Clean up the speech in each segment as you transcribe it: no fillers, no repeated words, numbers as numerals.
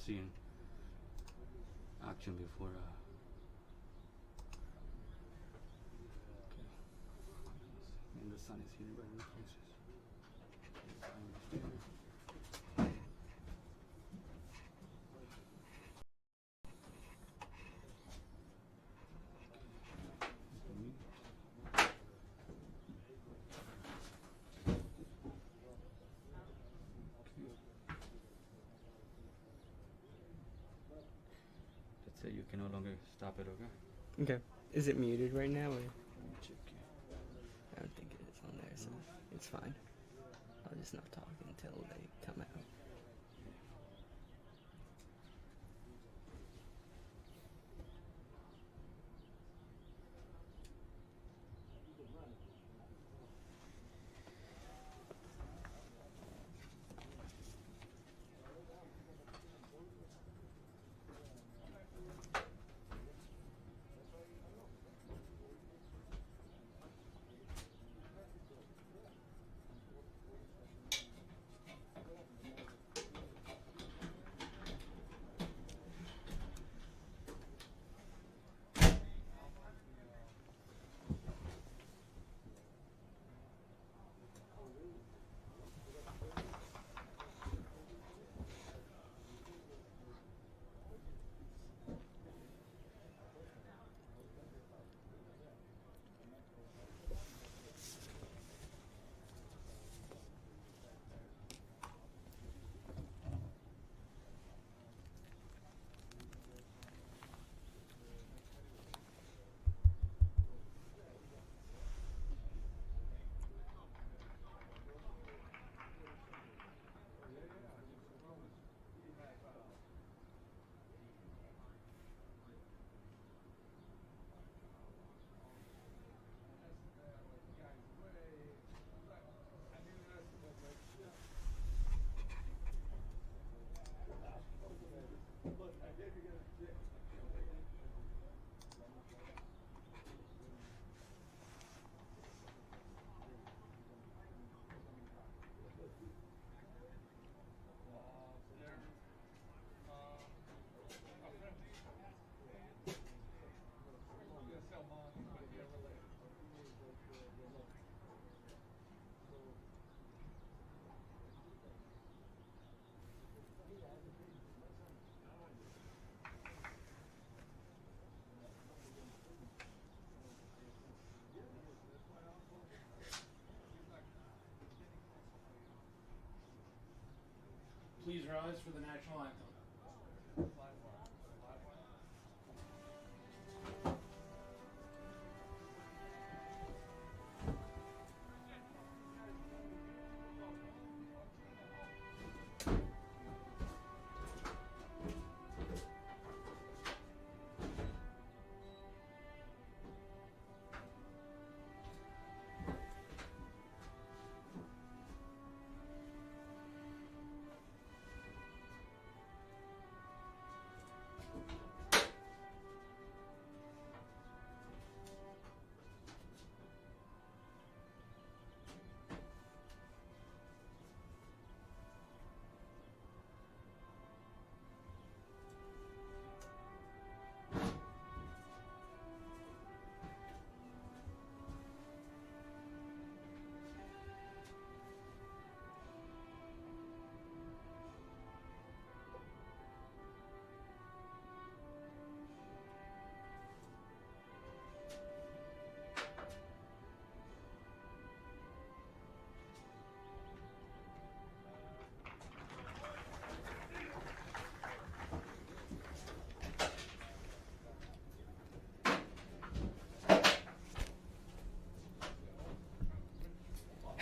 seen action before. And the sun is hitting right in the faces. That's it. You can no longer stop it. Okay. Okay. Is it muted right now? Or? Let me check. I don't think it is on there, so it's fine. I'll just not talk until they come out. Please rise for the national anthem.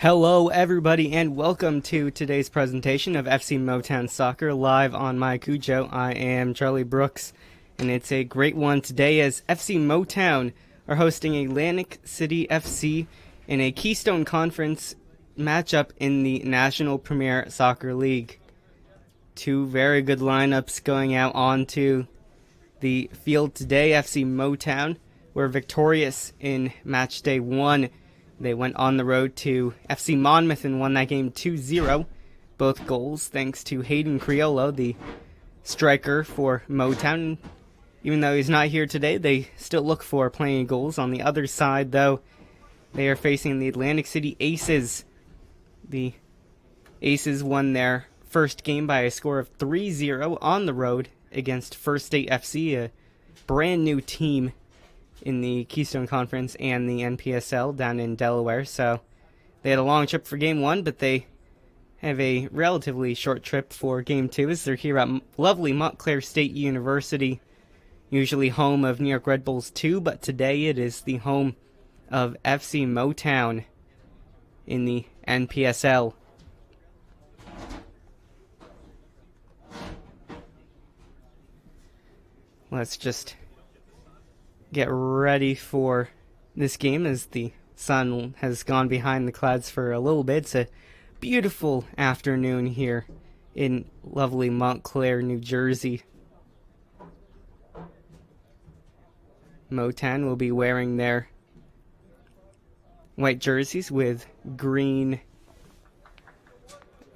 Hello, everybody, and welcome to today's presentation of FC Motown Soccer live on my Cujo. I am Charlie Brooks, and it's a great one today as FC Motown are hosting Atlantic City FC in a Keystone Conference matchup in the National Premier Soccer League. Two very good lineups going out onto the field today. FC Motown were victorious in match day 1. They went on the road to FC Monmouth and won that game 2-0. Both goals thanks to Hayden Criollo, the striker for Motown. Even though he's not here today, they still look for plenty of goals. On the other side, though, they are facing the Atlantic City Aces. The Aces won their first game by a score of 3-0 on the road against First State FC, a brand new team in the Keystone Conference and the NPSL down in Delaware. So they had a long trip for game 1, but they have a relatively short trip for game 2 as they're here at lovely Montclair State University, usually home of New York Red Bulls 2, but today it is the home of FC Motown in the NPSL. Let's just get ready for this game as the sun has gone behind the clouds for a little bit. It's a beautiful afternoon here in lovely Montclair, New Jersey. Motown will be wearing their white jerseys with green,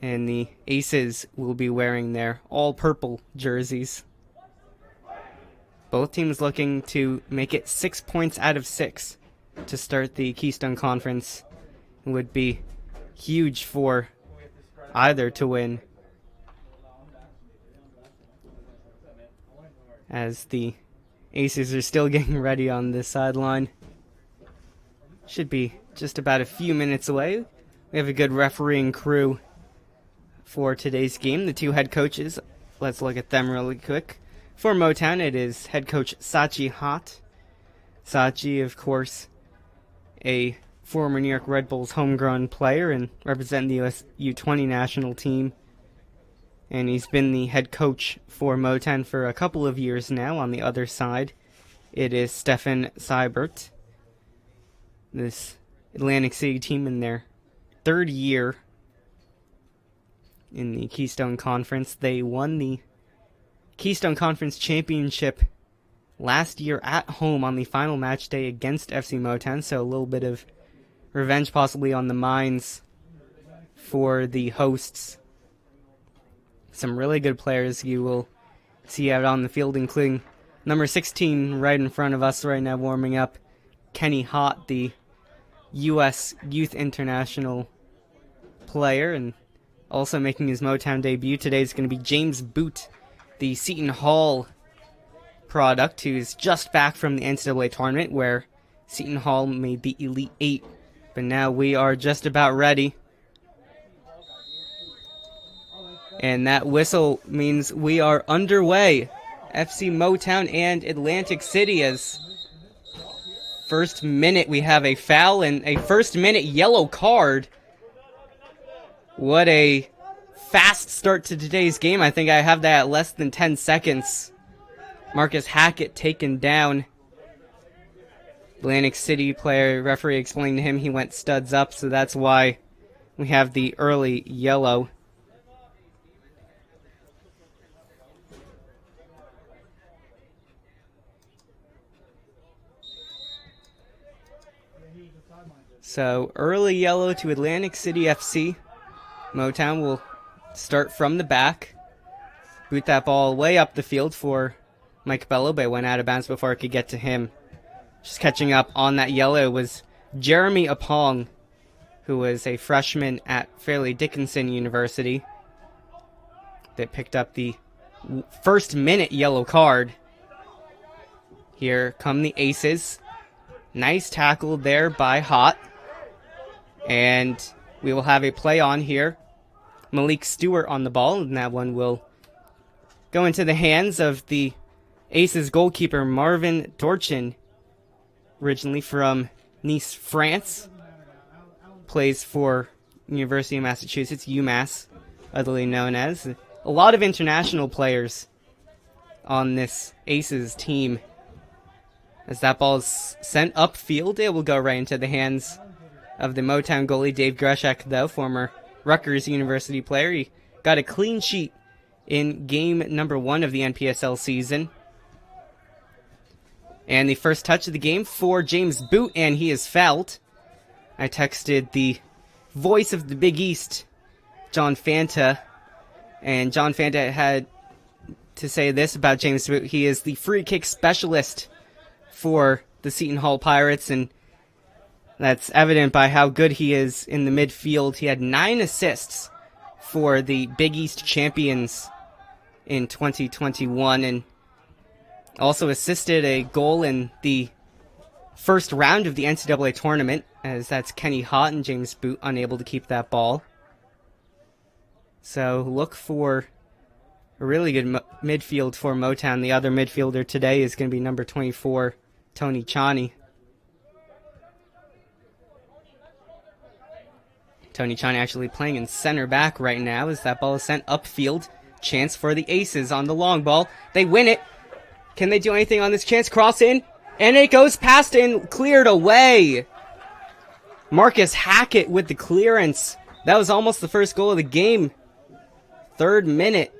and the Aces will be wearing their all-purple jerseys. Both teams looking to make it 6 points out of 6 to start the Keystone Conference. It would be huge for either to win, as the Aces are still getting ready on this sideline. Should be just about a few minutes away. We have a good refereeing crew for today's game. The two head coaches, let's look at them really quick. For Motown, it is head coach Sachi Hott. Sachi, of course, a former New York Red Bulls homegrown player and representing the US U20 national team. And he's been the head coach for Motown for a couple of years now. On the other side, it is Stefan Seibert. This Atlantic City team in their third year in the Keystone Conference. They won the Keystone Conference Championship last year at home on the final match day against FC Motown, so a little bit of revenge possibly on the minds for the hosts. Some really good players you will see out on the field, including number 16 right in front of us right now warming up, Kenny Hott, the U.S. Youth International player, and also making his Motown debut today is going to be James Boot, the Seton Hall product, who's just back from the NCAA tournament where Seton Hall made the Elite Eight. But now we are just about ready. And that whistle means we are underway. FC Motown and Atlantic City, as first minute we have a foul and a first minute yellow card. What a fast start to today's game. I think I have that at less than 10 seconds. Marcus Hackett taken down. Atlantic City player, referee explained to him he went studs up, so that's why we have the early yellow. So early yellow to Atlantic City FC. Motown will start from the back. Boot that ball way up the field for Mike Bello, but it went out of bounds before it could get to him. Just catching up on that yellow was Jeremy Apong, who was a freshman at Fairleigh Dickinson University, that picked up the first minute yellow card. Here come the Aces. Nice tackle there by Hott. And we will have a play on here. Malik Stewart on the ball, and that one will go into the hands of the Aces goalkeeper Marvin Dorchin, originally from Nice, France. Plays for University of Massachusetts, UMass, otherly known as. A lot of international players on this Aces team. As that ball is sent upfield, it will go right into the hands of the Motown goalie Dave Greshek, though, former Rutgers University player. He got a clean sheet in game number 1 of the NPSL season. And the first touch of the game for James Boot, and he is fouled. I texted the voice of the Big East, John Fanta, and John Fanta had to say this about James Boot. He is the free kick specialist for the Seton Hall Pirates, and that's evident by how good he is in the midfield. He had 9 assists for the Big East champions in 2021, and also assisted a goal in the first round of the NCAA tournament, as that's Kenny Hott and James Boot unable to keep that ball. So look for a really good midfield for Motown. The other midfielder today is going to be number 24, Tony Chani. Tony Chani actually playing in center back right now as that ball is sent upfield. Chance for the Aces on the long ball. They win it. Can they do anything on this chance? Cross in. And it goes past and cleared away. Marcus Hackett with the clearance. That was almost the first goal of the game. 3rd minute.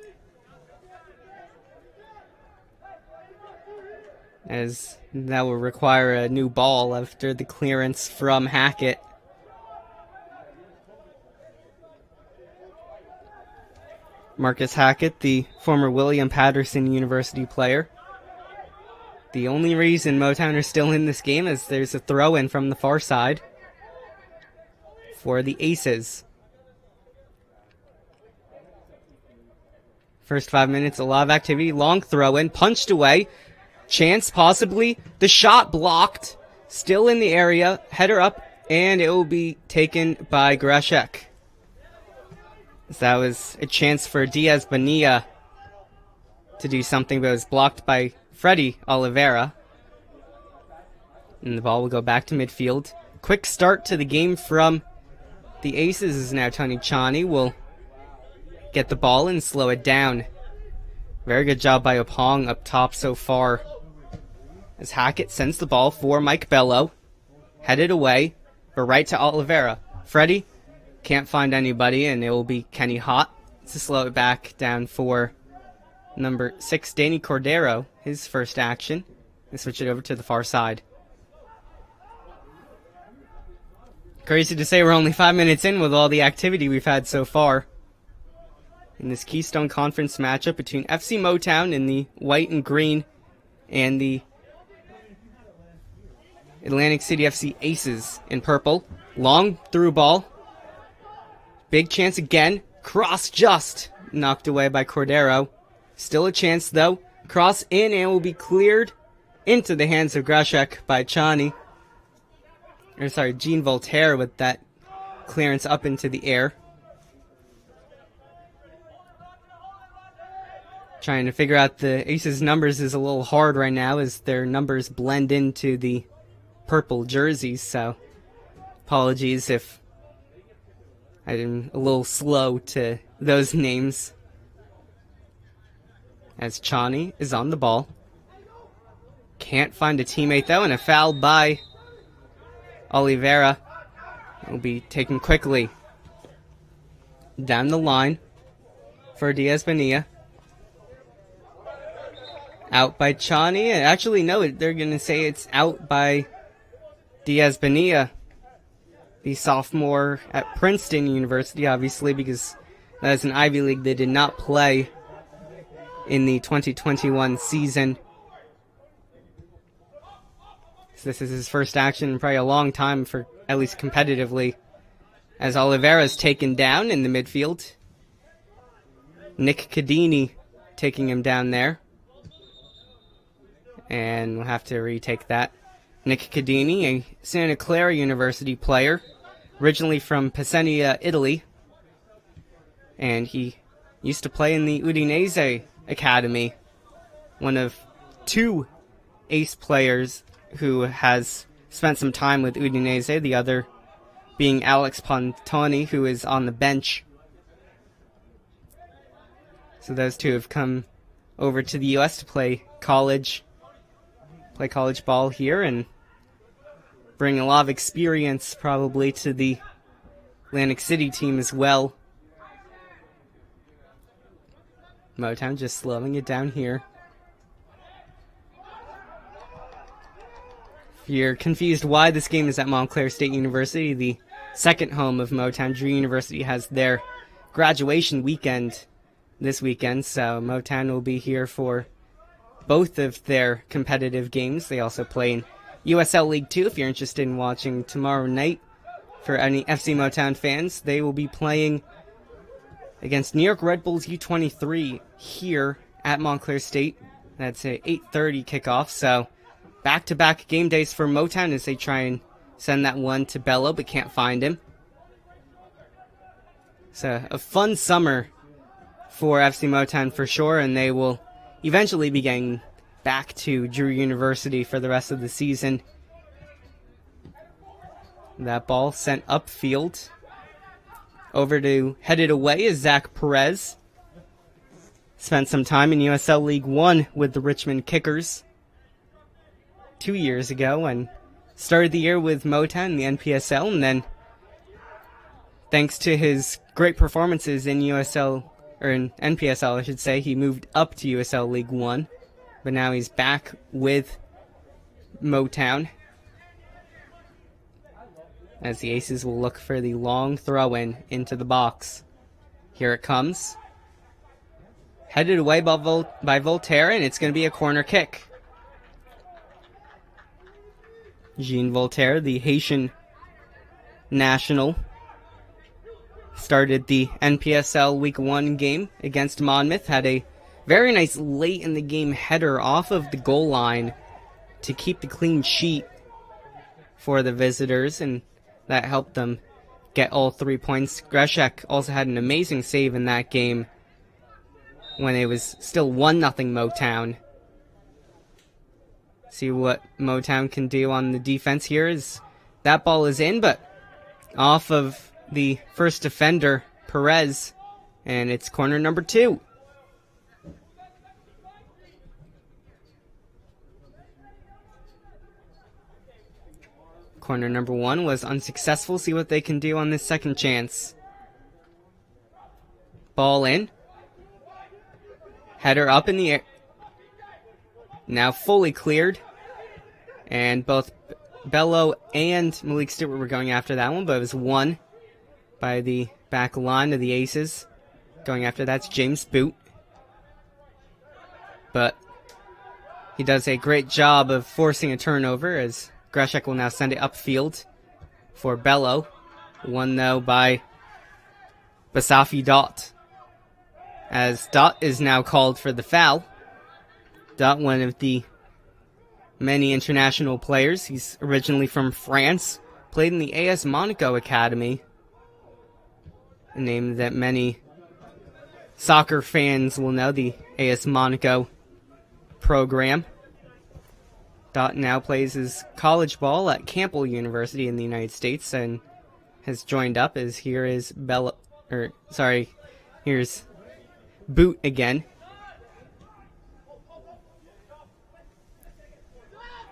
As that will require a new ball after the clearance from Hackett. Marcus Hackett, the former William Patterson University player. The only reason Motown are still in this game is there's a throw-in from the far side for the Aces. First 5 minutes, a lot of activity. Long throw-in, punched away. Chance, possibly. The shot blocked. Still in the area. Header up, and it will be taken by Grashek. That was a chance for Diaz Bonilla to do something, but it was blocked by Freddie Oliveira. And the ball will go back to midfield. Quick start to the game from the Aces is now Tony Chani will get the ball and slow it down. Very good job by Opong up top so far. As Hackett sends the ball for Mike Bello. Headed away, but right to Oliveira. Freddie can't find anybody, and it will be Kenny Hott to slow it back down for number 6, Danny Cordero, his first action. And switch it over to the far side. Crazy to say we're only 5 minutes in with all the activity we've had so far in this Keystone Conference matchup between FC Motown in the white and green and the Atlantic City FC Aces in purple. Long through ball. Big chance again. Cross just knocked away by Cordero. Still a chance though. Cross in and will be cleared into the hands of Grashek by Chani. Jean Voltaire with that clearance up into the air. Trying to figure out the Aces numbers is a little hard right now as their numbers blend into the purple jerseys, so apologies if I'm a little slow to those names. As Chani is on the ball. Can't find a teammate though, and a foul by Oliveira will be taken quickly down the line for Diaz Bonilla. Out by Chani. Actually, no, they're going to say it's out by Diaz Bonilla, the sophomore at Princeton University, obviously, because that is an Ivy League. They did not play in the 2021 season. So this is his first action in probably a long time, for at least competitively, as Oliveira is taken down in the midfield. Nick Cadini taking him down there. And we'll have to retake that. Nick Cadini, a Santa Clara University player, originally from Pesenia, Italy. And he used to play in the Udinese Academy. One of 2 ace players who has spent some time with Udinese, the other being Alex Pontoni, who is on the bench. So those 2 have come over to the U.S. to play college ball here and bring a lot of experience probably to the Atlantic City team as well. Motown just slowing it down here. If you're confused why this game is at Montclair State University, the second home of Motown, Drew University has their graduation weekend this weekend, so Motown will be here for both of their competitive games. They also play in USL League 2 if you're interested in watching tomorrow night. For any FC Motown fans, they will be playing against New York Red Bulls U23 here at Montclair State. That's a 8:30 kickoff, so back-to-back game days for Motown as they try and send that one to Bello, but can't find him. So a fun summer for FC Motown for sure, and they will eventually be getting back to Drew University for the rest of the season. That ball sent upfield. Headed away is Zach Perez. Spent some time in USL League 1 with the Richmond Kickers 2 years ago and started the year with Motown in the NPSL, and then thanks to his great performances in USL, or in NPSL I should say, he moved up to USL League 1, but now he's back with Motown as the Aces will look for the long throw-in into the box. Here it comes. Headed away by Voltaire, and it's going to be a corner kick. Jean Voltaire, the Haitian national, started the NPSL Week 1 game against Monmouth, had a very nice late in the game header off of the goal line to keep the clean sheet for the visitors, and that helped them get all 3 points. Greshek also had an amazing save in that game when it was still 1-0 Motown. See what Motown can do on the defense here as that ball is in, but off of the first defender, Perez, and it's corner number 2. Corner number 1 was unsuccessful. See what they can do on this second chance. Ball in. Header up in the air. Now fully cleared. And both Bello and Malik Stewart were going after that one, but it was won by the back line of the Aces. Going after that's James Boot. But he does a great job of forcing a turnover as Greshek will now send it upfield for Bello. Won, though, by Basafi Dot. As Dot is now called for the foul. Dot, one of the many international players. He's originally from France. Played in the AS Monaco Academy. A name that many soccer fans will know, the AS Monaco program. Dot now plays his college ball at Campbell University in the United States and has joined up as here's Boot again.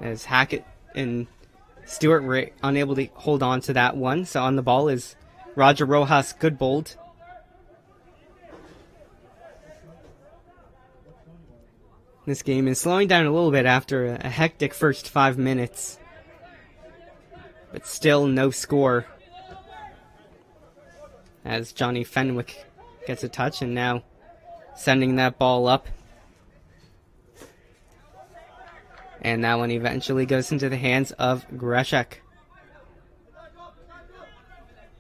As Hackett and Stewart were unable to hold on to that one. So on the ball is Roger Rojas Goodbold. This game is slowing down a little bit after a hectic first 5 minutes. But still no score. As Johnny Fenwick gets a touch and now sending that ball up. And that one eventually goes into the hands of Greshek.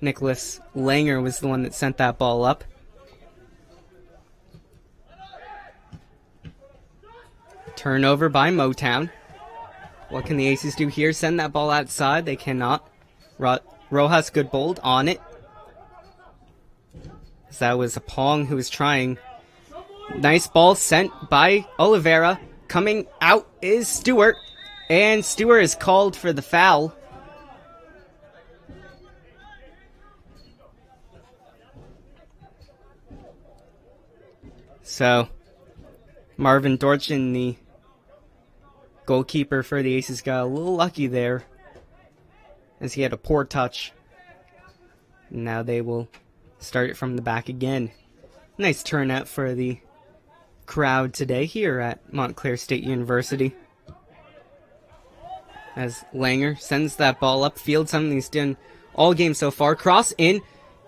Nicholas Langer was the one that sent that ball up. Turnover by Motown. What can the Aces do here? Send that ball outside. They cannot. Rojas Goodbold on it. So that was a Pong who was trying. Nice ball sent by Oliveira. Coming out is Stewart. And Stewart is called for the foul. So, Marvin Dorchin, the goalkeeper for the Aces, got a little lucky there as he had a poor touch. Now they will start it from the back again. Nice turnout for the crowd today here at Montclair State University. As Langer sends that ball upfield, something he's done all game so far. Cross in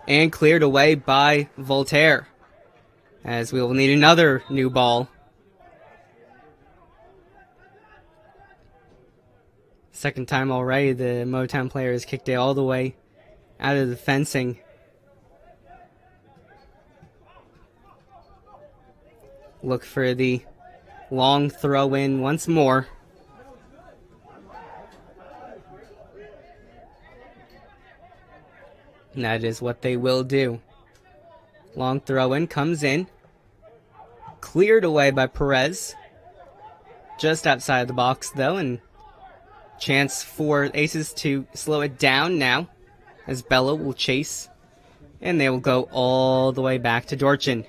and cleared away by Voltaire. as we will need another new ball. Second time already the Motown player has kicked it all the way out of the fencing. Look for the long throw in once more. And that is what they will do. Long throw in comes in. Cleared away by Perez. Just outside the box though, and chance for Aces to slow it down now, as Bello will chase, and they will go all the way back to Dorchin.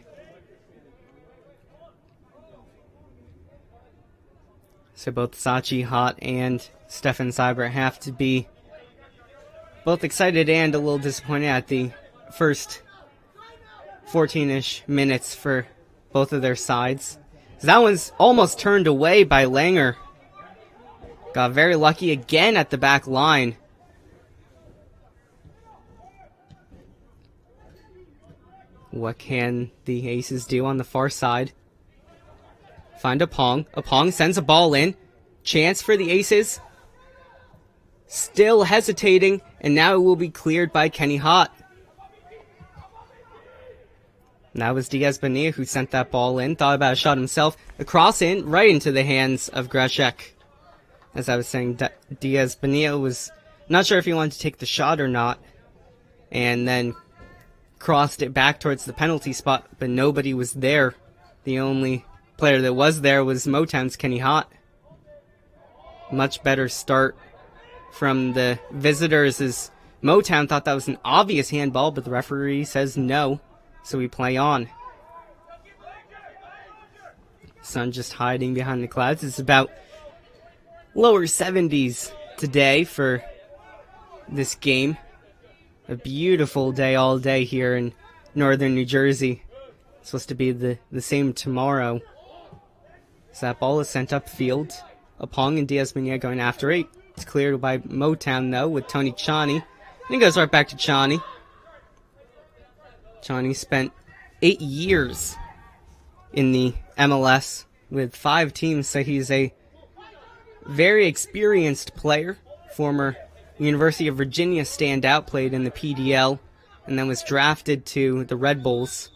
So both Sachi, Hot, and Stefan Seibert have to be both excited and a little disappointed at the first 14-ish minutes for both of their sides. That one's almost turned away by Langer. Got very lucky again at the back line. What can the Aces do on the far side? Find a Pong. A Pong sends a ball in. Chance for the Aces. Still hesitating, and now it will be cleared by Kenny Hott. And that was Diaz Bonilla who sent that ball in. Thought about a shot himself. A cross in, right into the hands of Greshek. As I was saying, Diaz Bonilla was not sure if he wanted to take the shot or not, and then crossed it back towards the penalty spot, but nobody was there. The only player that was there was Motown's Kenny Hott. Much better start from the visitors, as Motown thought that was an obvious handball, but the referee says no, so we play on. Sun just hiding behind the clouds. It's about lower 70s today for this game. A beautiful day all day here in northern New Jersey. It's supposed to be the same tomorrow. So that ball is sent upfield. Apong and Diaz Bonilla going after it. It's cleared by Motown though with Tony Chani. And it goes right back to Chani. Chani spent 8 years in the MLS with 5 teams, so he's a very experienced player. Former University of Virginia standout, played in the PDL, and then was drafted to the Red Bulls.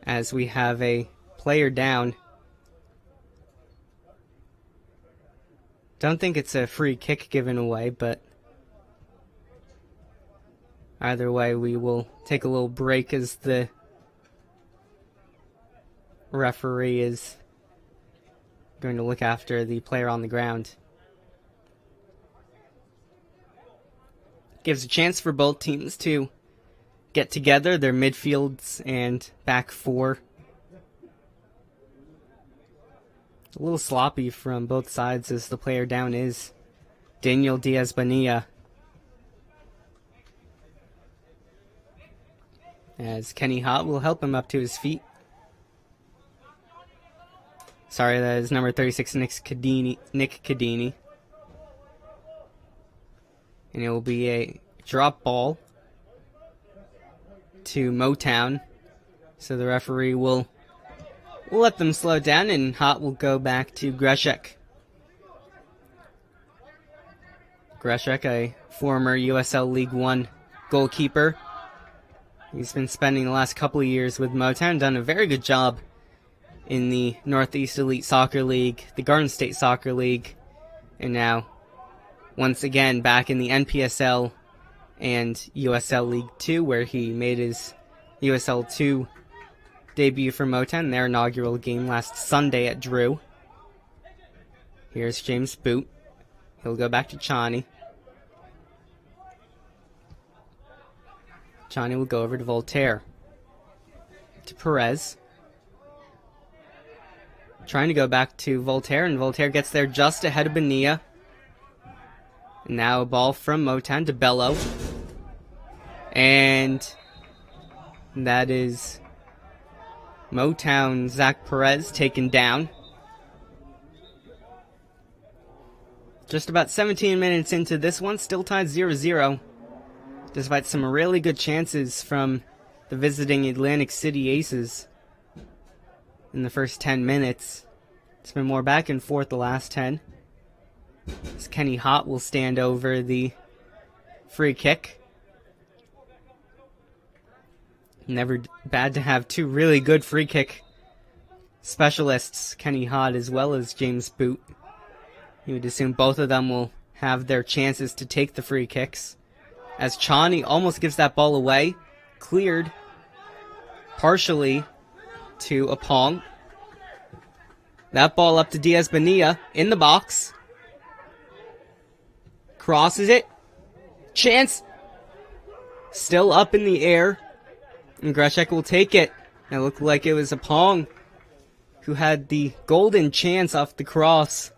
As we have a player down. Don't think it's a free kick given away, but either way, we will take a little break as the referee is going to look after the player on the ground. Gives a chance for both teams to get together, their midfields and back four. A little sloppy from both sides as the player down is Daniel Diaz Bonilla. As Kenny Hott will help him up to his feet. Sorry, that is number 36, Nick Cadini. And it will be a drop ball to Motown. So the referee will let them slow down, and Hott will go back to Greshek. Greshek, a former USL League One goalkeeper. He's been spending the last couple of years with Motown, done a very good job in the Northeast Elite Soccer League, the Garden State Soccer League, and now, once again, back in the NPSL and USL League 2, where he made his USL 2 debut for Motown, their inaugural game last Sunday at Drew. Here's James Boot. He'll go back to Chani. Chani will go over to Voltaire. To Perez. Trying to go back to Voltaire, and Voltaire gets there just ahead of Bonilla. And now a ball from Motown to Bello. And that is Motown Zach Perez taken down. Just about 17 minutes into this one, still tied 0-0. Despite some really good chances from the visiting Atlantic City Aces. in the first 10 minutes. It's been more back and forth the last 10. As Kenny Hott will stand over the free kick. Never bad to have two really good free kick specialists, Kenny Hott as well as James Boot. You would assume both of them will have their chances to take the free kicks. As Chani almost gives that ball away, cleared partially to Apong. That ball up to Diaz Bonilla in the box. Crosses it. Chance. Still up in the air. And Greshek will take it. It looked like it was Apong who had the golden chance off the cross.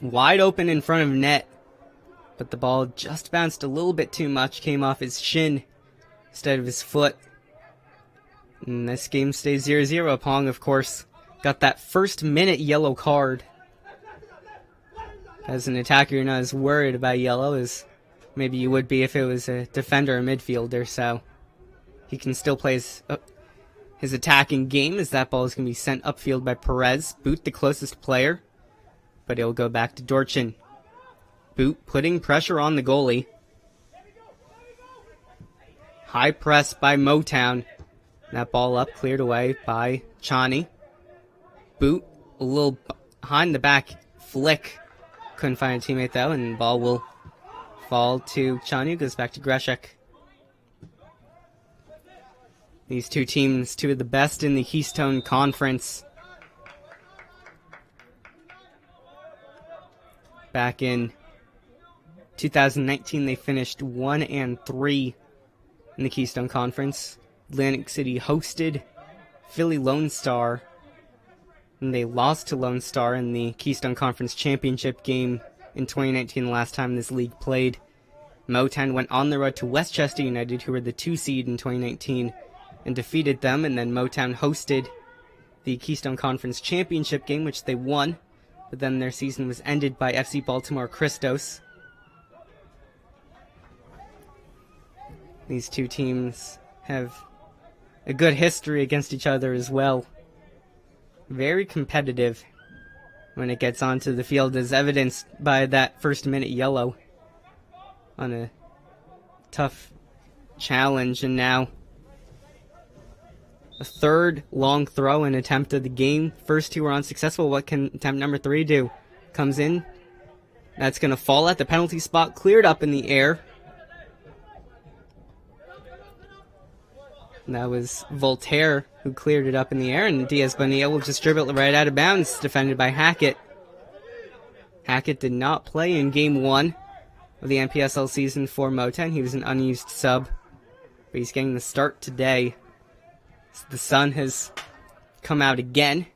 Wide open in front of net. But the ball just bounced a little bit too much. Came off his shin instead of his foot. And this game stays 0-0. Apong, of course, got that first minute yellow card. As an attacker, you're not as worried about yellow as maybe you would be if it was a defender or midfielder, so he can still play his attacking game, as that ball is going to be sent upfield by Perez. Boot, the closest player, but it'll go back to Dorchin. Boot putting pressure on the goalie. High press by Motown. That ball up, cleared away by Chani. Boot, a little behind the back flick. Couldn't find a teammate though, and the ball will fall to Chani. Goes back to Greshek. These two teams, two of the best in the Keystone Conference. Back in 2019, they finished 1-3 in the Keystone Conference. Atlantic City hosted Philly Lone Star, and they lost to Lone Star in the Keystone Conference Championship game in 2019, the last time this league played. Motown went on the road to Westchester United, who were the 2 seed in 2019, and defeated them, and then Motown hosted the Keystone Conference Championship game, which they won, but then their season was ended by FC Baltimore Christos. These two teams have a good history against each other as well. Very competitive when it gets onto the field, as evidenced by that first minute yellow on a tough challenge. And now a third long throw and attempt of the game. First two were unsuccessful. What can attempt number 3 do? Comes in. That's going to fall at the penalty spot, cleared up in the air. And that was Voltaire who cleared it up in the air, and Diaz Bonilla will just dribble it right out of bounds, defended by Hackett. Hackett did not play in Game 1 of the NPSL season for Motown. He was an unused sub, but he's getting the start today. The sun has come out again.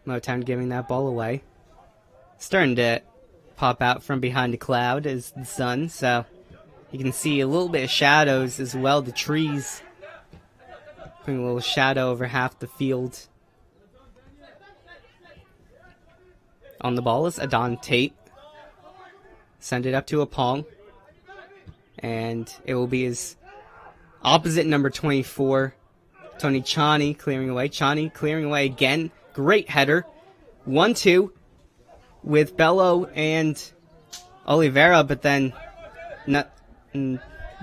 Motown giving that ball away. Starting to pop out from behind a cloud as the sun, so you can see a little bit of shadows as well. The trees putting a little shadow over half the field. On the ball is Adon Tate. Send it up to Apong. And it will be his opposite number 24, Tony Chani, clearing away. Chani clearing away again. Great header. 1-2 with Bello and Oliveira, but then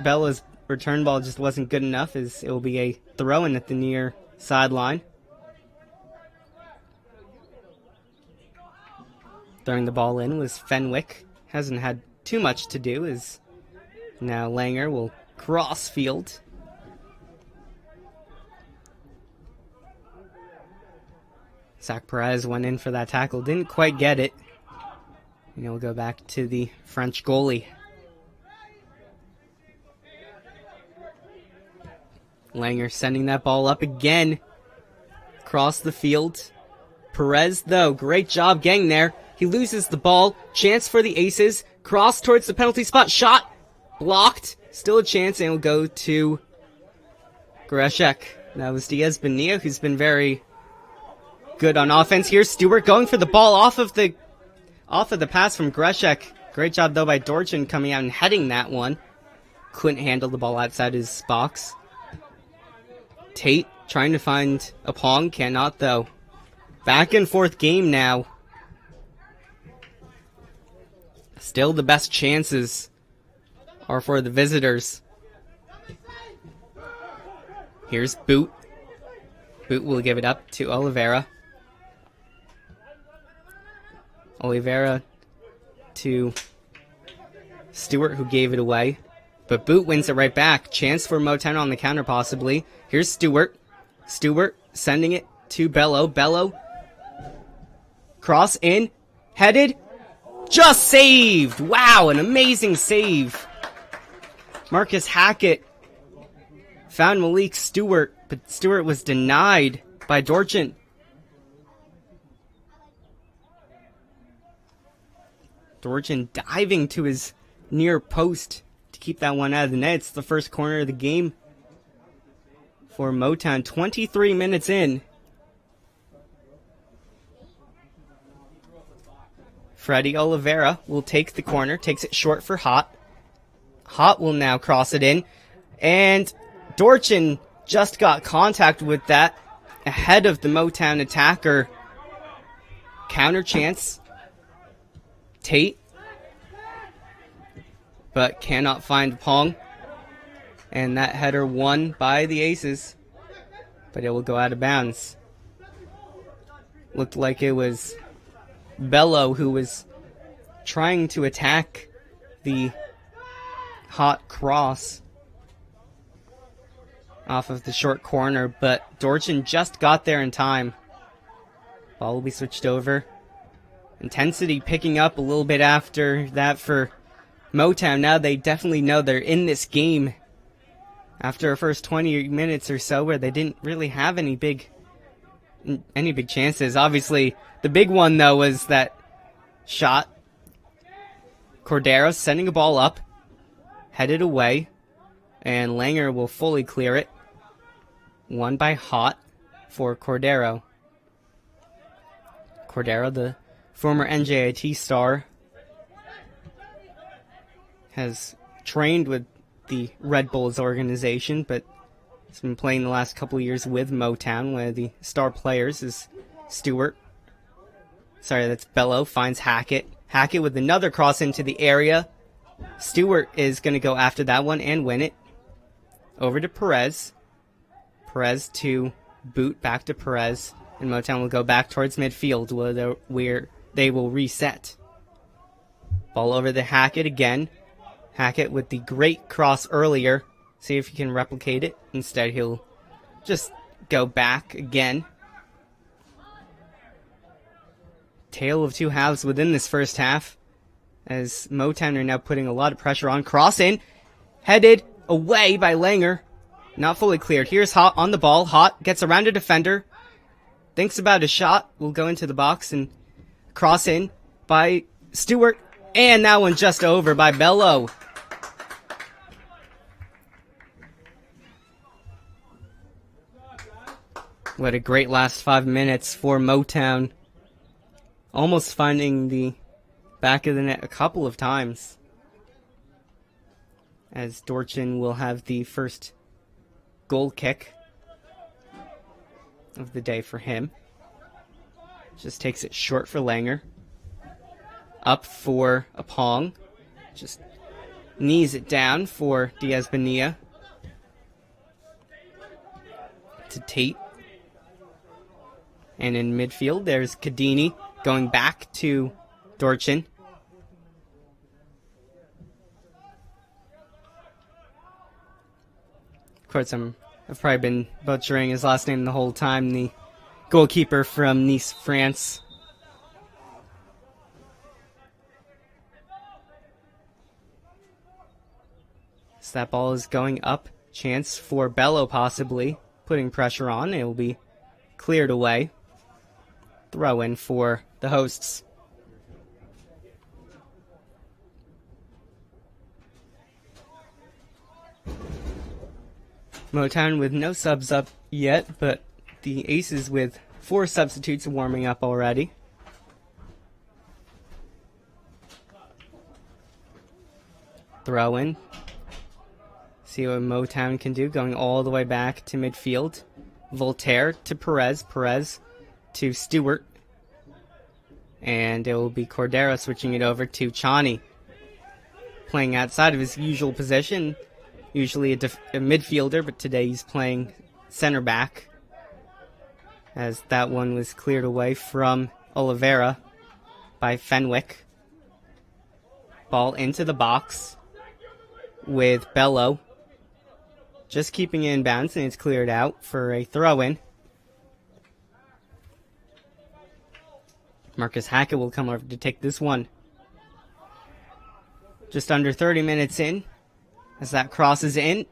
Bello's return ball just wasn't good enough, as it will be a throw-in at the near sideline. Throwing the ball in was Fenwick. Hasn't had too much to do, as now Langer will cross field. Zach Perez went in for that tackle, didn't quite get it. And he'll go back to the French goalie. Langer sending that ball up again. Across the field. Perez, though, great job getting there. He loses the ball. Chance for the Aces. Cross towards the penalty spot. Shot. Blocked. Still a chance, and it'll go to Greshek. That was Diaz Bonilla, who's been very good on offense here. Stewart going for the ball off of the pass from Greshek. Great job, though, by Dorchin coming out and heading that one. Couldn't handle the ball outside his box. Tate trying to find a Pong, cannot though. Back and forth game now. Still the best chances are for the visitors. Here's Boot. Boot will give it up to Oliveira. Oliveira to Stewart, who gave it away. But Boot wins it right back. Chance for Motown on the counter, possibly. Here's Stewart. Stewart sending it to Bello. Bello. Cross in. Headed. Just saved! Wow, an amazing save. Marcus Hackett found Malik Stewart, but Stewart was denied by Dorchin. Dorchin diving to his near post to keep that one out of the net. It's the first corner of the game for Motown. 23 minutes in. Freddie Oliveira will take the corner, takes it short for Hott. Hott will now cross it in. And Dorchin just got contact with that ahead of the Motown attacker. Counter chance. Tate. But cannot find Pong. And that header won by the Aces. But it will go out of bounds. Looked like it was Bello who was trying to attack the Hot cross off of the short corner, but Dorchin just got there in time. Ball will be switched over. Intensity picking up a little bit after that for Motown. Now they definitely know they're in this game after the first 20 minutes or so where they didn't really have any big chances. Obviously, the big one, though, was that shot. Cordero sending a ball up, headed away, and Langer will fully clear it. Won by Hott for Cordero. Cordero, the former NJIT star, has trained with the Red Bulls organization, but he's been playing the last couple of years with Motown. One of the star players is Stewart. Sorry, that's Bello. Finds Hackett. Hackett with another cross into the area. Stewart is going to go after that one and win it. Over to Perez. Perez to Boot. Back to Perez. And Motown will go back towards midfield where they will reset. Ball over to Hackett again. Hackett with the great cross earlier. See if he can replicate it. Instead, he'll just go back again. Tale of two halves within this first half, as Motown are now putting a lot of pressure on. Cross in, headed away by Langer. Not fully cleared. Here's Hott on the ball. Hott gets around a defender. Thinks about a shot. Will go into the box and cross in by Stewart. And that one just over by Bello. What a great last 5 minutes for Motown. Almost finding the back of the net a couple of times. As Dorchin will have the first goal kick of the day for him. Just takes it short for Langer. Up for a Pong. Just knees it down for Diaz Bonilla. To Tate. And in midfield, there's Cadini going back to Dorchin. Of course, I've probably been butchering his last name the whole time. The goalkeeper from Nice, France. So that ball is going up. Chance for Bello possibly. Putting pressure on. It will be cleared away. Throw in for the hosts. Motown with no subs up yet, but the Aces with 4 substitutes warming up already. See See what Motown can do, going all the way back to midfield. Voltaire to Perez. Perez to Stewart. And it will be Cordero switching it over to Chani. Playing outside of his usual position. Usually a midfielder, but today he's playing center back. As that one was cleared away from Oliveira by Fenwick. Ball into the box with Bello. Just keeping it in bounds, and it's cleared out for a throw-in. Marcus Hackett will come over to take this one. Just under 30 minutes in, as that crosses in.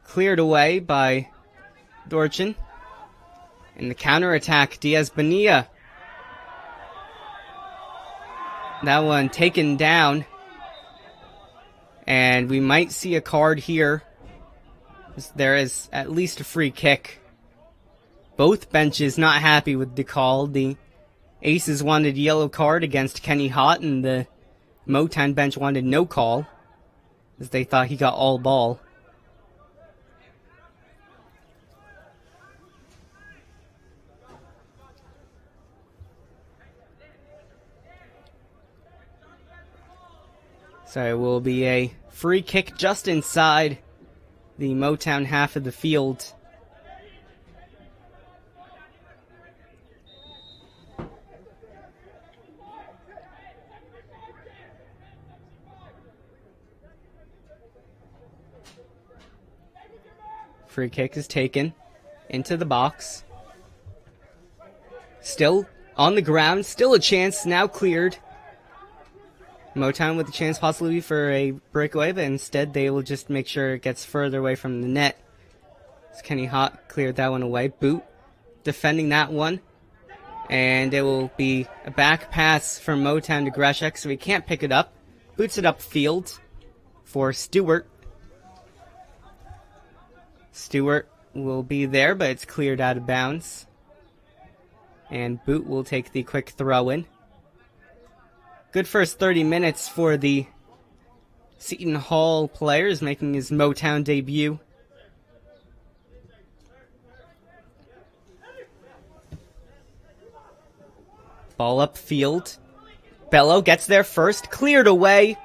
Cleared away by Dorchin. In the counterattack, Diaz Bonilla. That one taken down. And we might see a card here. There is at least a free kick. Both benches not happy with the call. The Aces wanted yellow card against Kenny Hott, and the Motown bench wanted no call, as they thought he got all ball. So it will be a free kick just inside the Motown half of the field. Free kick is taken into the box. Still on the ground, still a chance, now cleared. Motown with a chance possibly for a breakaway, but instead they will just make sure it gets further away from the net. As Kenny Hott cleared that one away. Boot defending that one. And it will be a back pass from Motown to Greshek, so he can't pick it up. Boots it upfield for Stewart. Stewart will be there, but it's cleared out of bounds. And Boot will take the quick throw in. Good first 30 minutes for the Seton Hall players, making his Motown debut. Ball upfield. Bello gets there first, cleared away,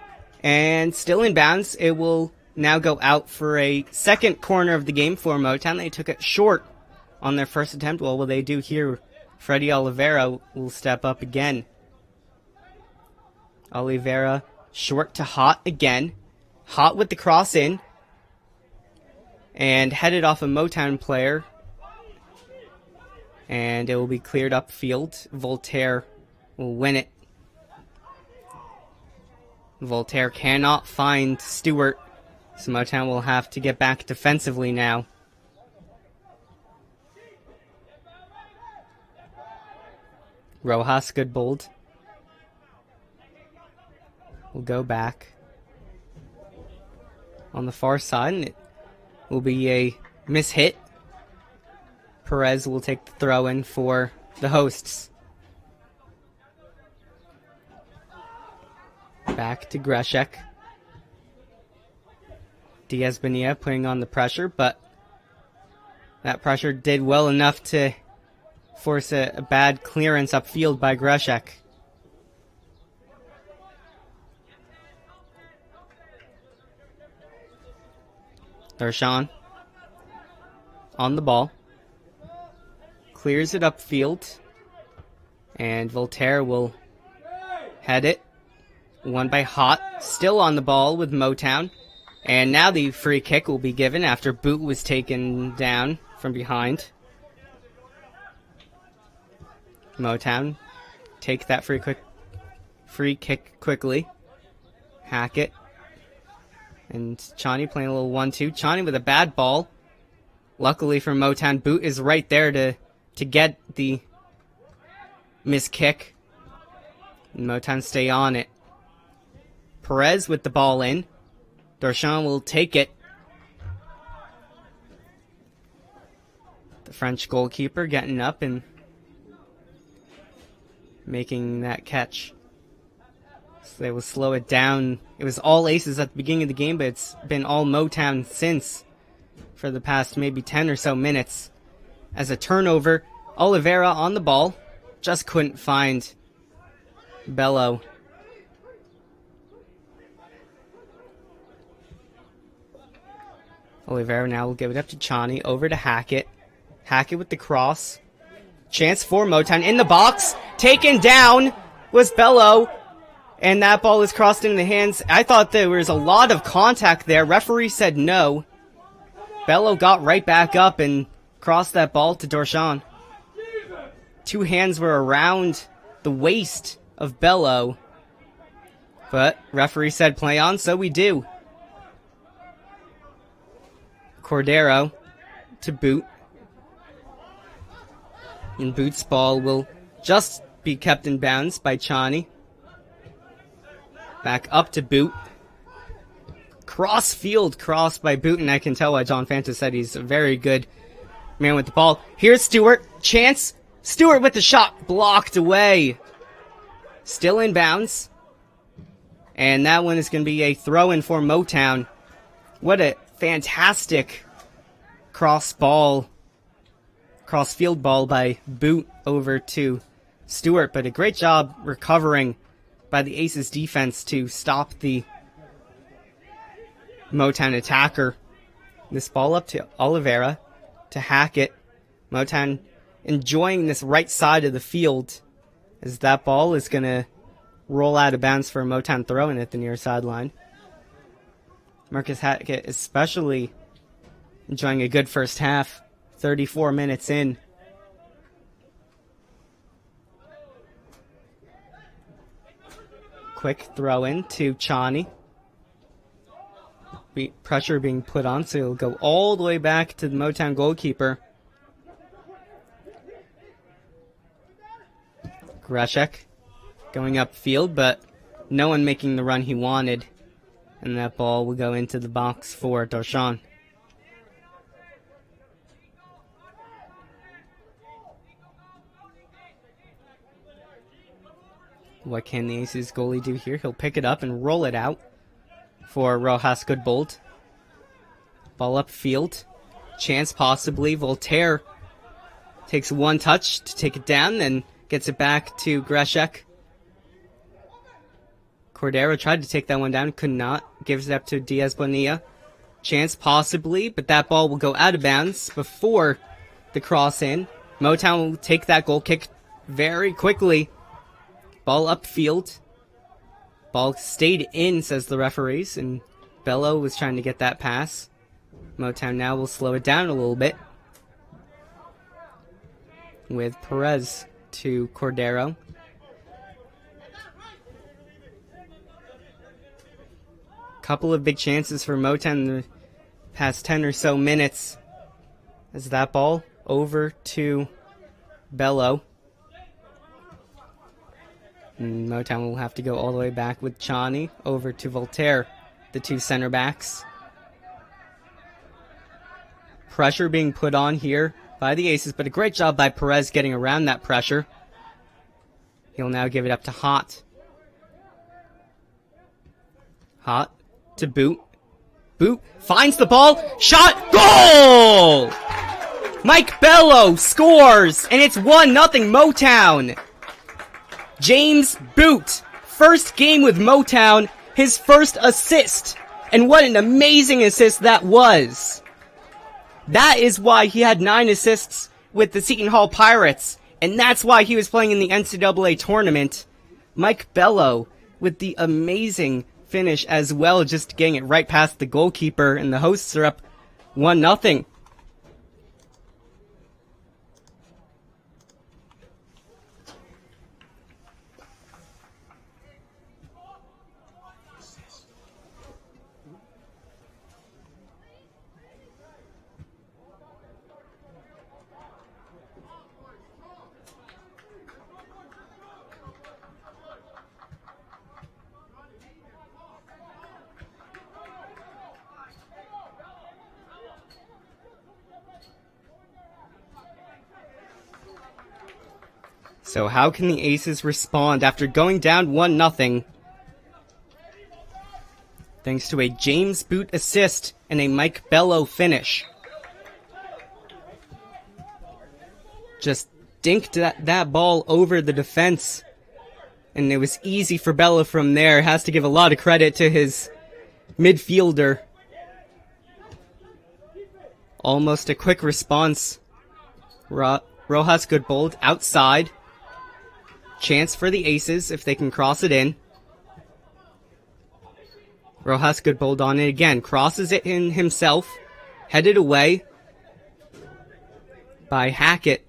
and still in bounds. It will now go out for a second corner of the game for Motown. They took it short on their first attempt. Well, what will they do here? Freddie Oliveira will step up again. Oliveira short to Hott again. Hott with the cross in. And headed off a Motown player. And it will be cleared upfield. Voltaire will win it. Voltaire cannot find Stewart. So Motown will have to get back defensively now. Rojas, good bold. Will go back. On the far side, and it will be a mishit. Perez will take the throw in for the hosts. Back to Greshek. Diaz Bonilla putting on the pressure, but that pressure did well enough to force a bad clearance upfield by Greshek. Darshan on the ball. Clears it upfield. And Voltaire will head it. Won by Hott. Still on the ball with Motown. And now the free kick will be given after Boot was taken down from behind. Motown take that free kick quickly. Hackett. And Chani playing a little 1-2. Chani with a bad ball. Luckily for Motown, Boot is right there to get the miss kick. And Motown stay on it. Perez with the ball in. Darshan will take it. The French goalkeeper getting up and making that catch. So they will slow it down. It was all aces at the beginning of the game, but it's been all Motown since for the past maybe 10 or so minutes. As a turnover, Oliveira on the ball. Just couldn't find Bello. Oliveira now will give it up to Chani. Over to Hackett. Hackett with the cross. Chance for Motown in the box. Taken down was Bello. And that ball is crossed into the hands. I thought there was a lot of contact there. Referee said no. Bello got right back up and crossed that ball to Dorshan. Two hands were around the waist of Bello. But referee said play on, so we do. Cordero to Boot. And Boot's ball will just be kept in bounds by Chani. Back up to Boot. Cross field cross by Boot, and I can tell why John Fanta said he's a very good man with the ball. Here's Stewart. Chance. Stewart with the shot. Blocked away. Still in bounds. And that one is going to be a throw-in for Motown. What a fantastic cross-field ball by Boot over to Stewart, but a great job recovering by the Aces defense to stop the Motown attacker. This ball up to Oliveira, to Hackett. Motown enjoying this right side of the field as that ball is going to roll out of bounds for a Motown throw-in at the near sideline. Marcus Hackett especially enjoying a good first half, 34 minutes in. Quick throw-in to Chani. Pressure being put on, so he'll go all the way back to the Motown goalkeeper. Greshek going upfield, but no one making the run he wanted. And that ball will go into the box for Dorshan. What can the Aces goalie do here? He'll pick it up and roll it out for Rojas Goodbold. Ball upfield. Chance possibly. Voltaire takes one touch to take it down, then gets it back to Greshek. Cordero tried to take that one down, could not. Gives it up to Diaz Bonilla. Chance possibly, but that ball will go out of bounds before the cross in. Motown will take that goal kick very quickly. Ball upfield. Ball stayed in, says the referees, and Bello was trying to get that pass. Motown now will slow it down a little bit with Perez to Cordero. Couple of big chances for Motown in the past 10 or so minutes. As that ball over to Bello. And Motown will have to go all the way back with Chani over to Voltaire, the two center backs. Pressure being put on here by the Aces, but a great job by Perez getting around that pressure. He'll now give it up to Hott. Hott to Boot. Boot finds the ball. Shot. Goal! Mike Bello scores, and it's 1-0 Motown. James Boot, first game with Motown, his first assist. And what an amazing assist that was. That is why he had 9 assists with the Seton Hall Pirates. And that's why he was playing in the NCAA tournament. Mike Bello with the amazing finish as well, just getting it right past the goalkeeper, and the hosts are up 1-0. So how can the Aces respond after going down 1-0 thanks to a James Boot assist and a Mike Bello finish. Just dinked that ball over the defense, and it was easy for Bello from there. Has to give a lot of credit to his midfielder. Almost a quick response. Rojas good bowled outside. Chance for the Aces if they can cross it in. Rojas good bowled on it again. Crosses it in himself. Headed away by Hackett.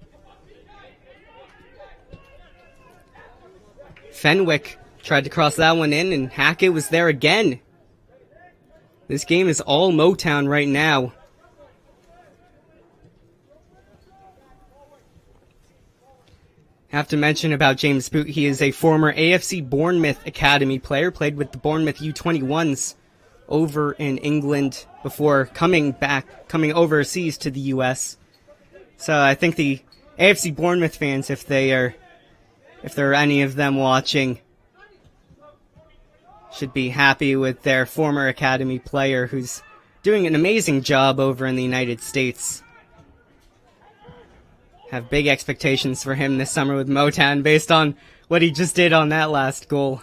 Fenwick tried to cross that one in, and Hackett was there again. This game is all Motown right now. Have to mention about James Boot, he is a former AFC Bournemouth Academy player, played with the Bournemouth U21s over in England before coming overseas to the US. So I think the AFC Bournemouth fans, if there are any of them watching, should be happy with their former academy player who's doing an amazing job over in the United States. Have big expectations for him this summer with Motown based on what he just did on that last goal.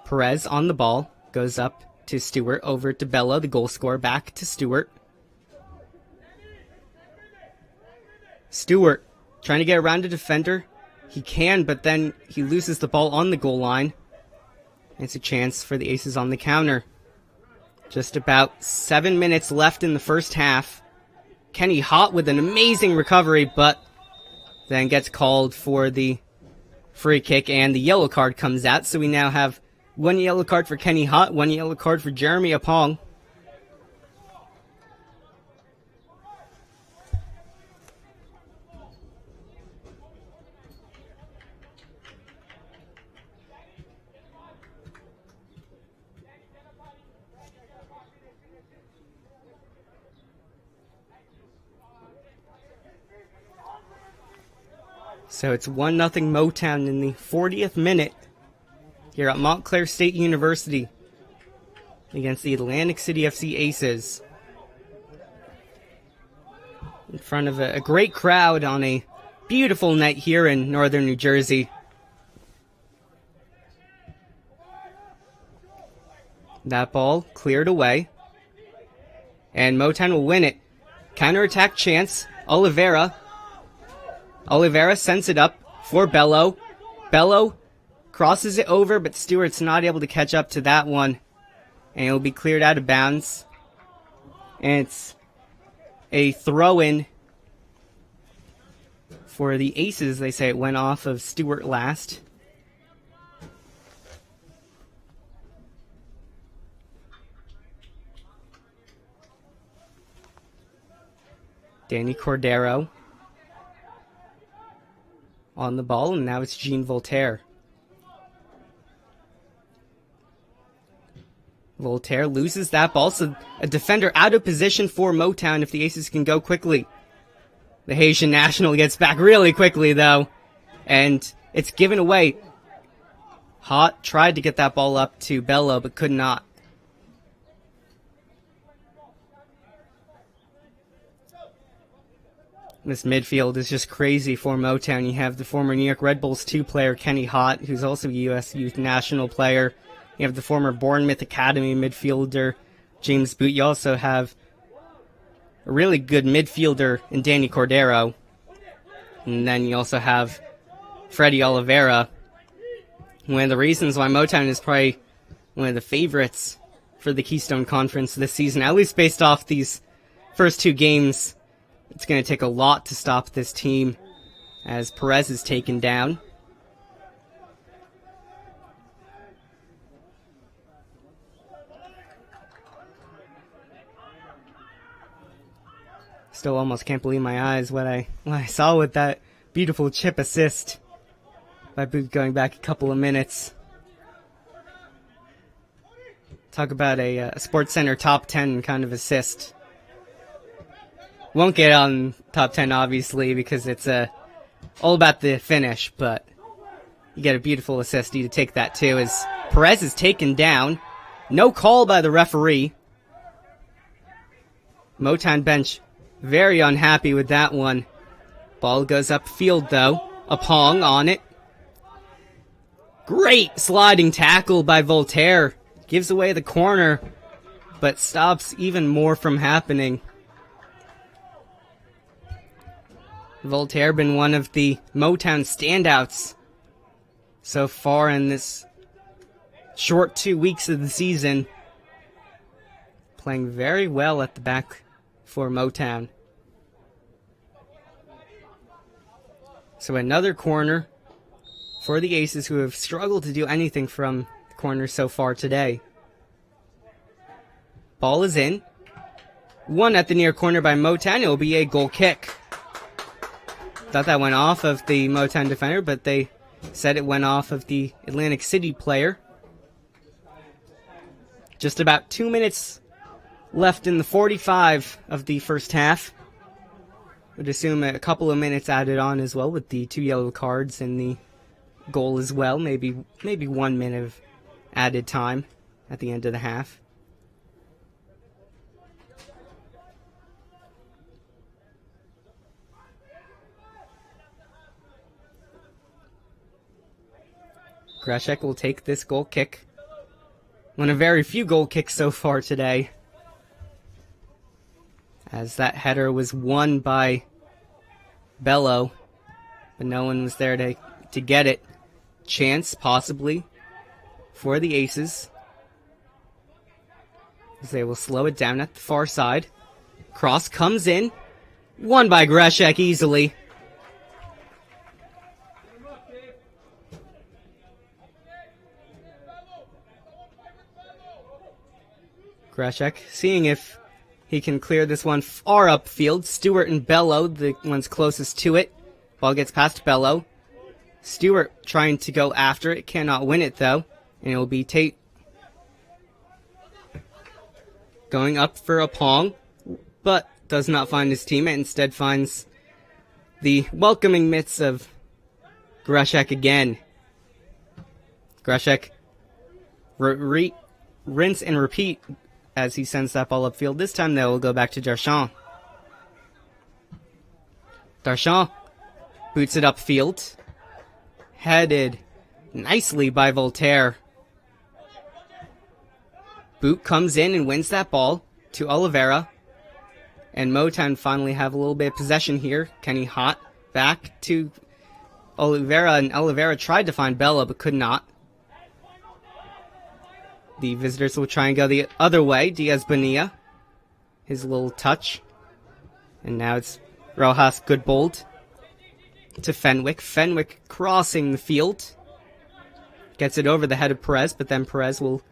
Perez on the ball, goes up to Stewart, over to Bello, the goal scorer, back to Stewart. Stewart trying to get around a defender. He can, but then he loses the ball on the goal line. It's a chance for the Aces on the counter. Just about 7 minutes left in the first half. Kenny Hott with an amazing recovery, but then gets called for the free kick, and the yellow card comes out. So we now have one yellow card for Kenny Hott, one yellow card for Jeremy Apong. So it's 1-0 Motown in the 40th minute here at Montclair State University against the Atlantic City FC Aces. In front of a great crowd on a beautiful night here in northern New Jersey. That ball cleared away. And Motown will win it. Counterattack chance. Oliveira sends it up for Bello. Bello crosses it over, but Stewart's not able to catch up to that one. And it'll be cleared out of bounds. And it's a throw-in for the Aces. They say it went off of Stewart last. Danny Cordero on the ball, and now it's Jean Voltaire. Voltaire loses that ball, so a defender out of position for Motown if the Aces can go quickly. The Haitian national gets back really quickly, though, and it's given away. Hott tried to get that ball up to Bello, but could not. This midfield is just crazy for Motown. You have the former New York Red Bulls 2 player Kenny Hott, who's also a U.S. Youth National player. You have the former Bournemouth Academy midfielder James Boot. You also have a really good midfielder in Danny Cordero. And then you also have Freddie Oliveira. One of the reasons why Motown is probably one of the favorites for the Keystone Conference this season, at least based off these first two games. It's going to take a lot to stop this team as Perez is taken down. Still almost can't believe my eyes what I saw with that beautiful chip assist by Boot going back a couple of minutes. Talk about a SportsCenter top 10 kind of assist. Won't get on top 10, obviously, because it's all about the finish, but You get a beautiful assist to take that too, as Perez is taken down. No call by the referee. Motown bench very unhappy with that one. Ball goes upfield though. A Pong on it. Great sliding tackle by Voltaire. Gives away the corner, but stops even more from happening. Voltaire been one of the Motown standouts so far in this short 2 weeks of the season. Playing very well at the back for Motown. So another corner for the Aces, who have struggled to do anything from the corner so far today. Ball is in. One at the near corner by Motown. It will be a goal kick. Thought that went off of the Motown defender, but they said it went off of the Atlantic City player. Just about 2 minutes left in the 45 of the first half. Would assume a couple of minutes added on as well with the 2 yellow cards and the goal as well. Maybe 1 minute of added time at the end of the half. Greshek will take this goal kick. One of very few goal kicks so far today, as that header was won by Bello, but no one was there to get it. Chance, possibly, for the Aces, as they will slow it down at the far side. Cross comes in, won by Greshek easily. Greshek seeing if he can clear this one far upfield. Stewart and Bello, the ones closest to it. Ball gets past Bello. Stewart trying to go after it, cannot win it though. And it will be Tate going up for a Pong, but does not find his teammate. Instead finds the welcoming mitts of Greshek again. Greshek rinse and repeat as he sends that ball upfield. This time, though, will go back to Darchamp. Darchamp boots it upfield. Headed nicely by Voltaire. Boot comes in and wins that ball to Oliveira. And Motown finally have a little bit of possession here. Kenny Hott back to Oliveira, and Oliveira tried to find Bella but could not. The visitors will try and go the other way. Diaz Bonilla, his little touch. And now it's Rojas Goodbold to Fenwick. Fenwick crossing the field. Gets it over the head of Perez, but then Perez will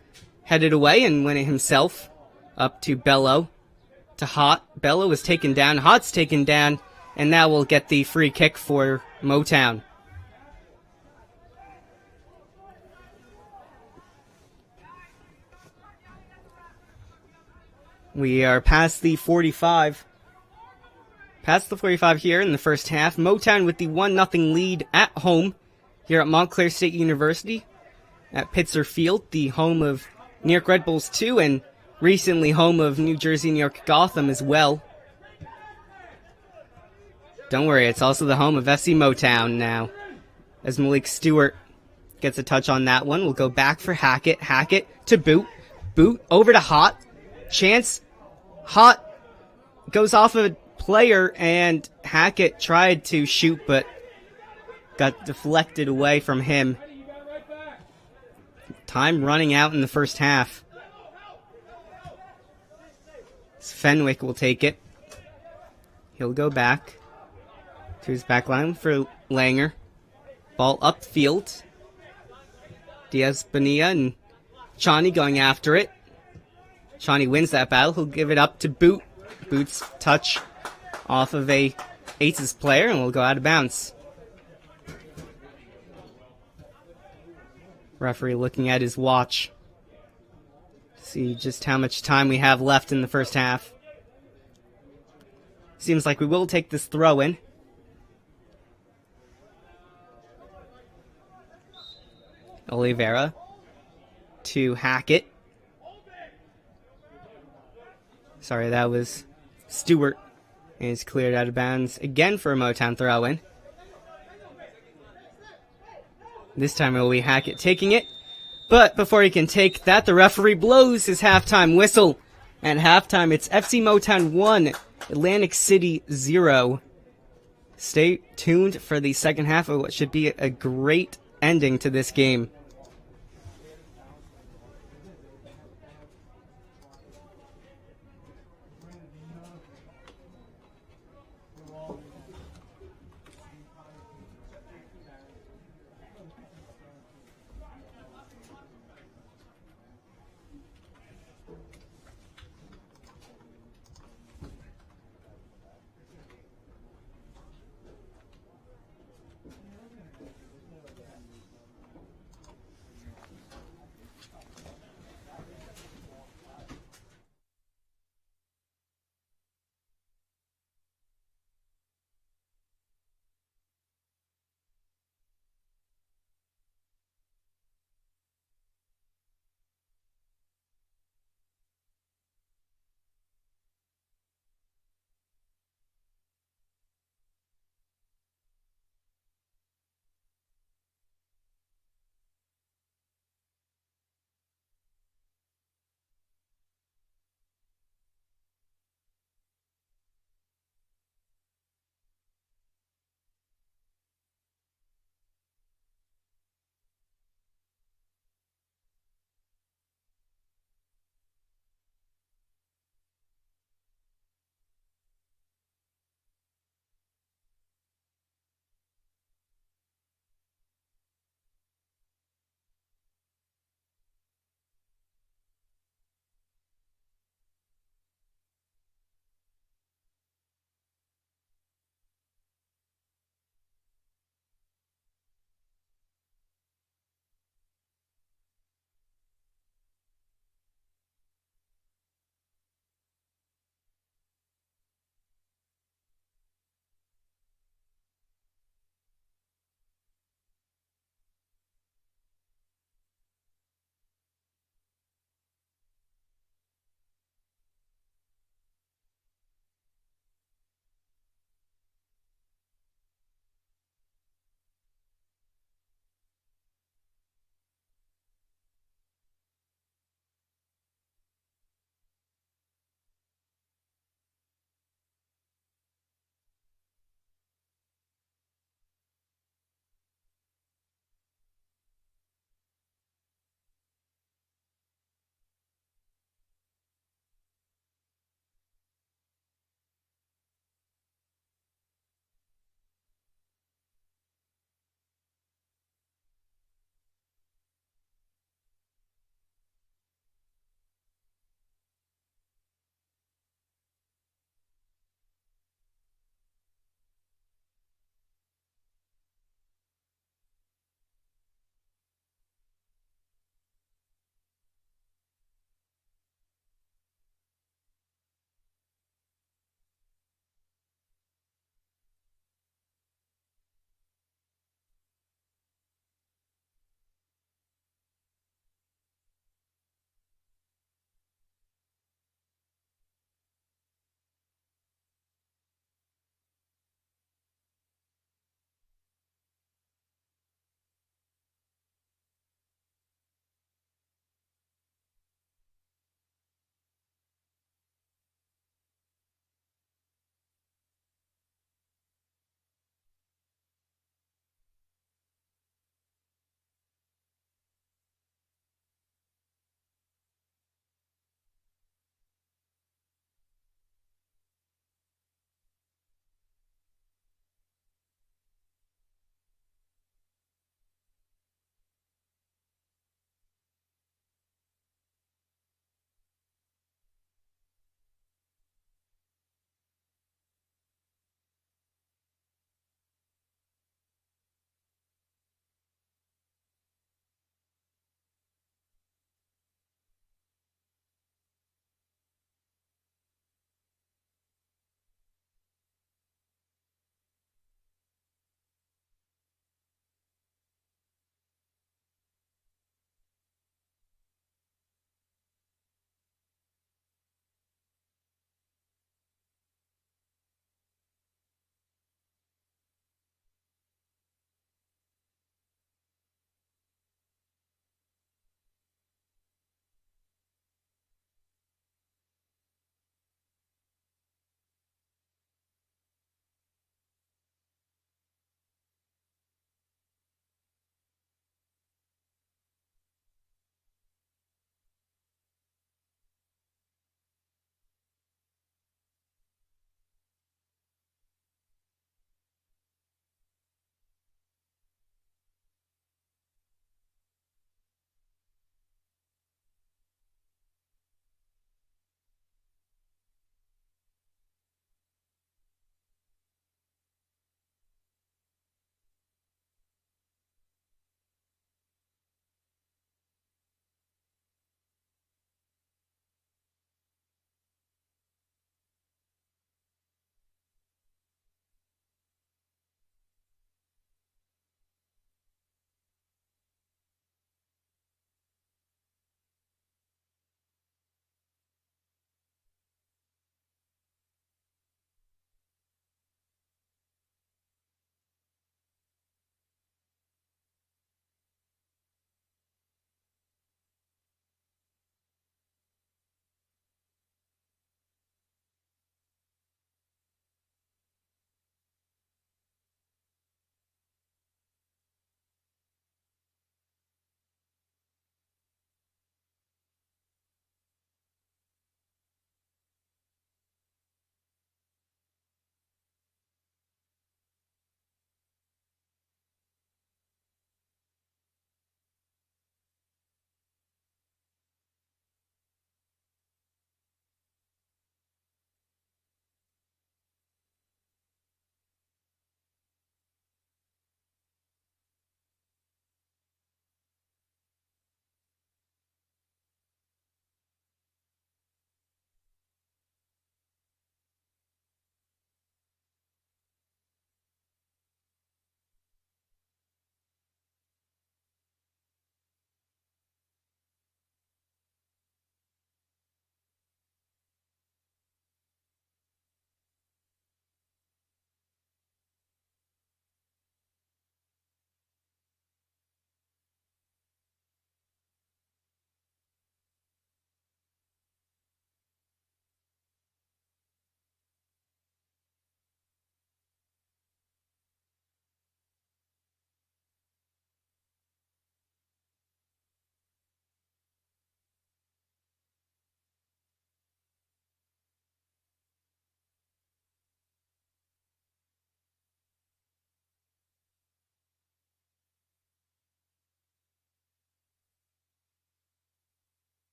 head it away and win it himself. Up to Bello. To Hott. Bello is taken down. Hott's taken down. And now we'll get the free kick for Motown. We are past the 45. Past the 45 here in the first half. Motown with the 1-0 lead at home here at Montclair State University at Pitzer Field, the home of New York Red Bulls 2 and recently home of New Jersey, New York Gotham as well. Don't worry, it's also the home of FC Motown now, as Malik Stewart gets a touch on that one. We'll go back for Hackett. Hackett to Boot. Boot over to Hott. Chance. Hott goes off of a player, and Hackett tried to shoot, but got deflected away from him. Time running out in the first half. Fenwick will take it. He'll go back to his back line for Langer. Ball upfield. Diaz Bonilla and Chani going after it. Chani wins that battle. He'll give it up to Boot. Boot's touch off of a Aces player and will go out of bounds. Referee looking at his watch. See just how much time we have left in the first half. Seems like we will take this throw in. Oliveira to Hackett. Sorry, that was Stewart. Is cleared out of bounds again for a Motown throw-in. This time it will be Hackett taking it. But before he can take that, the referee blows his halftime whistle. At halftime, it's FC Motown 1, Atlantic City 0. Stay tuned for the second half of what should be a great ending to this game.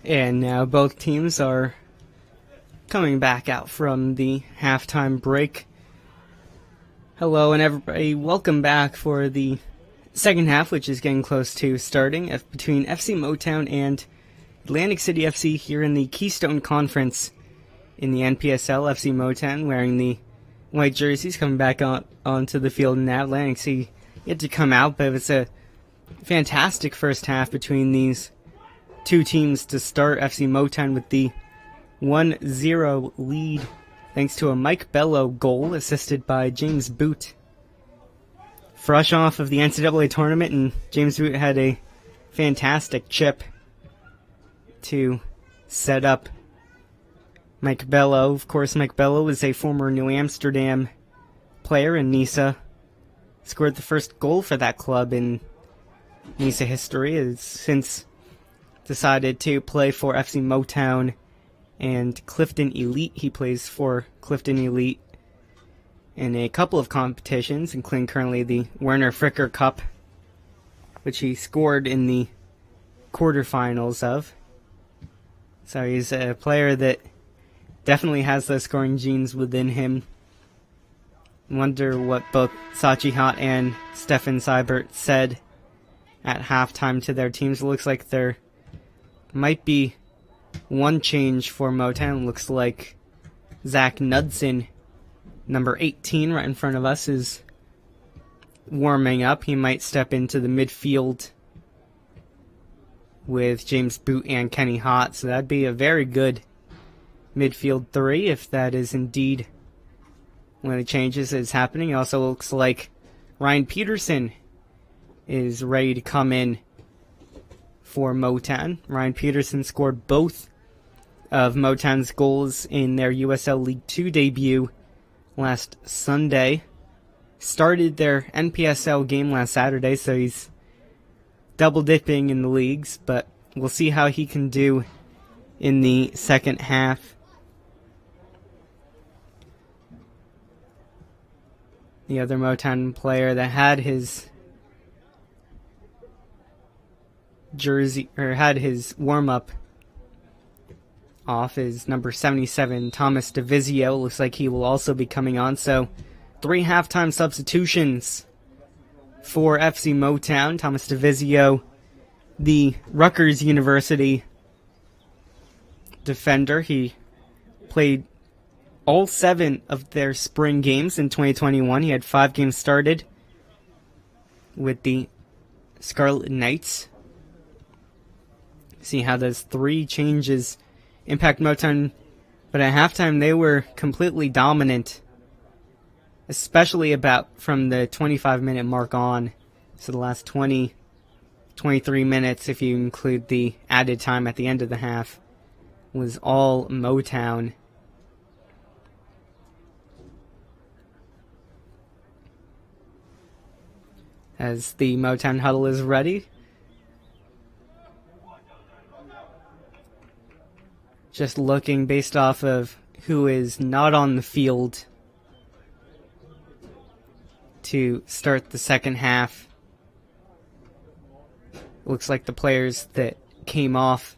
And now both teams are coming back out from the halftime break. Hello and everybody, welcome back for the second half, which is getting close to starting, between FC Motown and Atlantic City FC here in the Keystone Conference in the NPSL. FC Motown wearing the white jerseys coming back onto the field now. Atlantic City yet to come out, but it's a fantastic first half between these two teams to start. FC Motown with the 1-0 lead thanks to a Mike Bello goal assisted by James Boot. Fresh off of the NCAA tournament, and James Boot had a fantastic chip to set up Mike Bello. Of course, Mike Bello is a former New Amsterdam player in NISA. Scored the first goal for that club in NISA history. Has since decided to play for FC Motown and Clifton Elite. He plays for Clifton Elite in a couple of competitions, including currently the Werner Fricker Cup, which he scored in the quarterfinals of. So he's a player that definitely has those scoring genes within him. Wonder what both Sachi Hot and Stefan Seibert said at halftime to their teams. It looks like there might be one change for Motown. Looks like Zach Knudsen, number 18 right in front of us, is warming up. He might step into the midfield with James Boot and Kenny Hott. So that'd be a very good midfield three if that is indeed one of the changes that is happening. It also looks like Ryan Peterson is ready to come in for Motown. Ryan Peterson scored both of Motown's goals in their USL League 2 debut last Sunday. Started their NPSL game last Saturday, so he's double dipping in the leagues, but we'll see how he can do in the second half. The other Motown player that had his jersey, or had his warm-up off, is number 77, Thomas DeVizio. Looks like he will also be coming on. So 3 halftime substitutions for FC Motown. Thomas DeVizio, the Rutgers University defender. He played all 7 of their spring games in 2021. He had 5 games started with the Scarlet Knights. See how those 3 changes impact Motown, but at halftime they were completely dominant, especially about from the 25-minute mark on. So the last 23 minutes, if you include the added time at the end of the half, was all Motown. As the Motown huddle is ready, just looking based off of who is not on the field to start the second half. Looks like the players that came off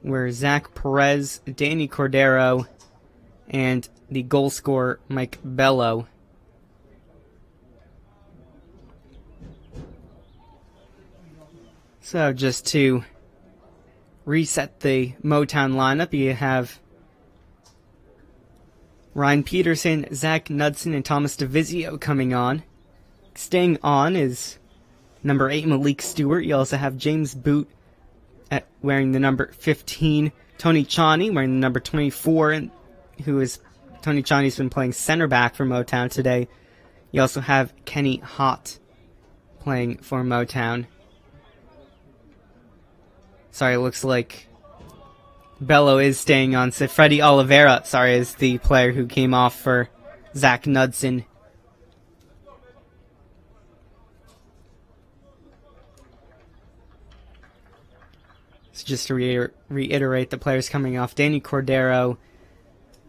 were Zach Perez, Danny Cordero, and the goal scorer Mike Bello. So just to reset the Motown lineup, you have Ryan Peterson, Zach Knudsen, and Thomas DeVizio coming on. Staying on is number 8, Malik Stewart. You also have James Boot wearing the number 15. Tony Chani wearing the number 24, and Tony Chani's been playing center back for Motown today. You also have Kenny Hott playing for Motown. Sorry, it looks like Bello is staying on. So Freddie Oliveira, is the player who came off for Zach Knudsen. So just to reiterate the players coming off: Danny Cordero,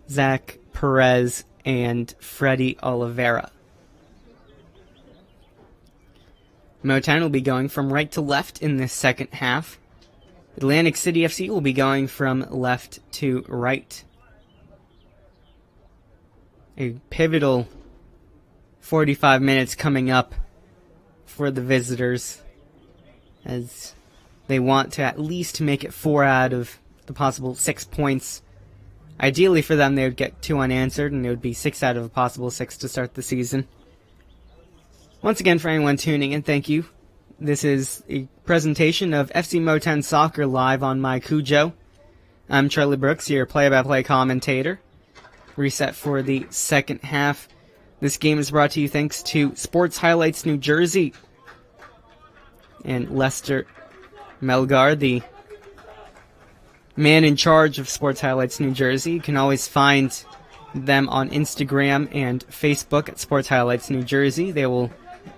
Zach Perez, and Freddie Oliveira. Motown will be going from right to left in this second half. Atlantic City FC will be going from left to right. A pivotal 45 minutes coming up for the visitors, as they want to at least make it 4 out of the possible 6 points. Ideally for them, they would get 2 unanswered, and it would be 6 out of a possible 6 to start the season. Once again, for anyone tuning in, thank you. This is a presentation of FC Motown Soccer live on my Cujo. I'm Charlie Brooks, your play-by-play commentator. Reset for the second half. This game is brought to you thanks to Sports Highlights New Jersey and Lester Melgar, the man in charge of Sports Highlights New Jersey. You can always find them on Instagram and Facebook at Sports Highlights New Jersey. They will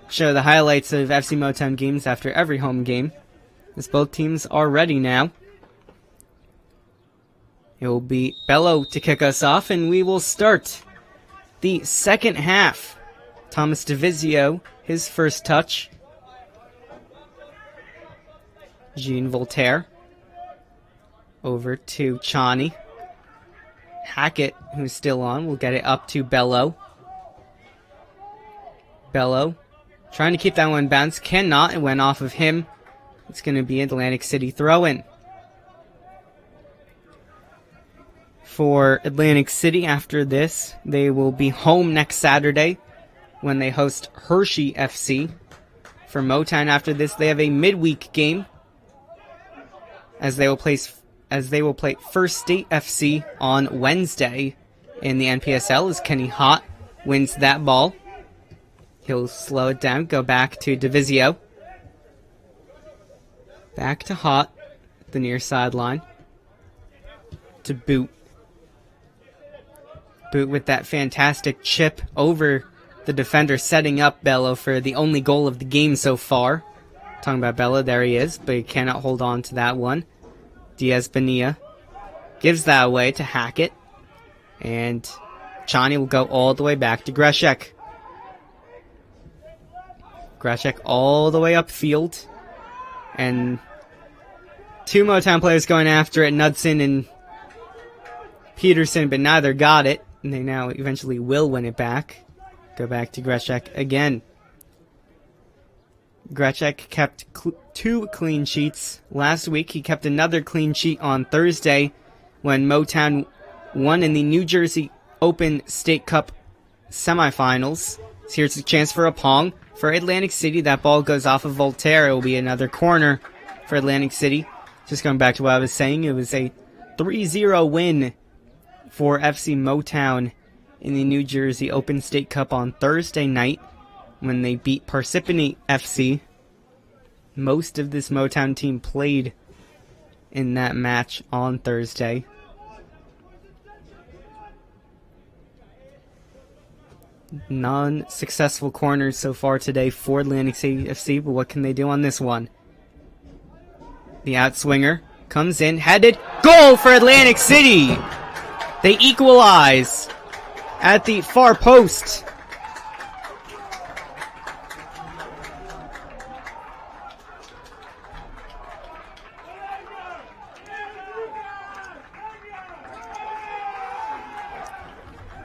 show the highlights of FC Motown games after every home game, as both teams are ready now. It will be Bello to kick us off, and we will start the second half. Thomas DeVizio, his first touch. Jean Voltaire over to Chani. Hackett, who's still on, will get it up to Bello. Bello trying to keep that one bounced. Cannot. It went off of him. It's going to be Atlantic City throw-in. For Atlantic City, after this, they will be home next Saturday when they host Hershey FC. For Motown, after this, they have a midweek game as they will play First State FC on Wednesday in the NPSL as Kenny Hott wins that ball. He'll slow it down, go back to DeVizio. Back to Hott, the near sideline. To Boot. Boot with that fantastic chip over the defender, setting up Bello for the only goal of the game so far. Talking about Bello, there he is, but he cannot hold on to that one. Diaz Bonilla gives that away to Hackett. And Chani will go all the way back to Greshek. Greshek all the way upfield. And 2 Motown players going after it, Knudsen and Peterson, but neither got it. And they now eventually will win it back. Go back to Greshek again. Greshek kept 2 clean sheets last week. He kept another clean sheet on Thursday when Motown won in the New Jersey Open State Cup semifinals. So here's a chance for a Pong for Atlantic City. That ball goes off of Voltaire. It will be another corner for Atlantic City. Just going back to what I was saying, it was a 3-0 win for FC Motown in the New Jersey Open State Cup on Thursday night when they beat Parsippany FC. Most of this Motown team played in that match on Thursday. Non-successful corners so far today for Atlantic City FC, but what can they do on this one? The outswinger comes in, headed, goal for Atlantic City! They equalize at the far post.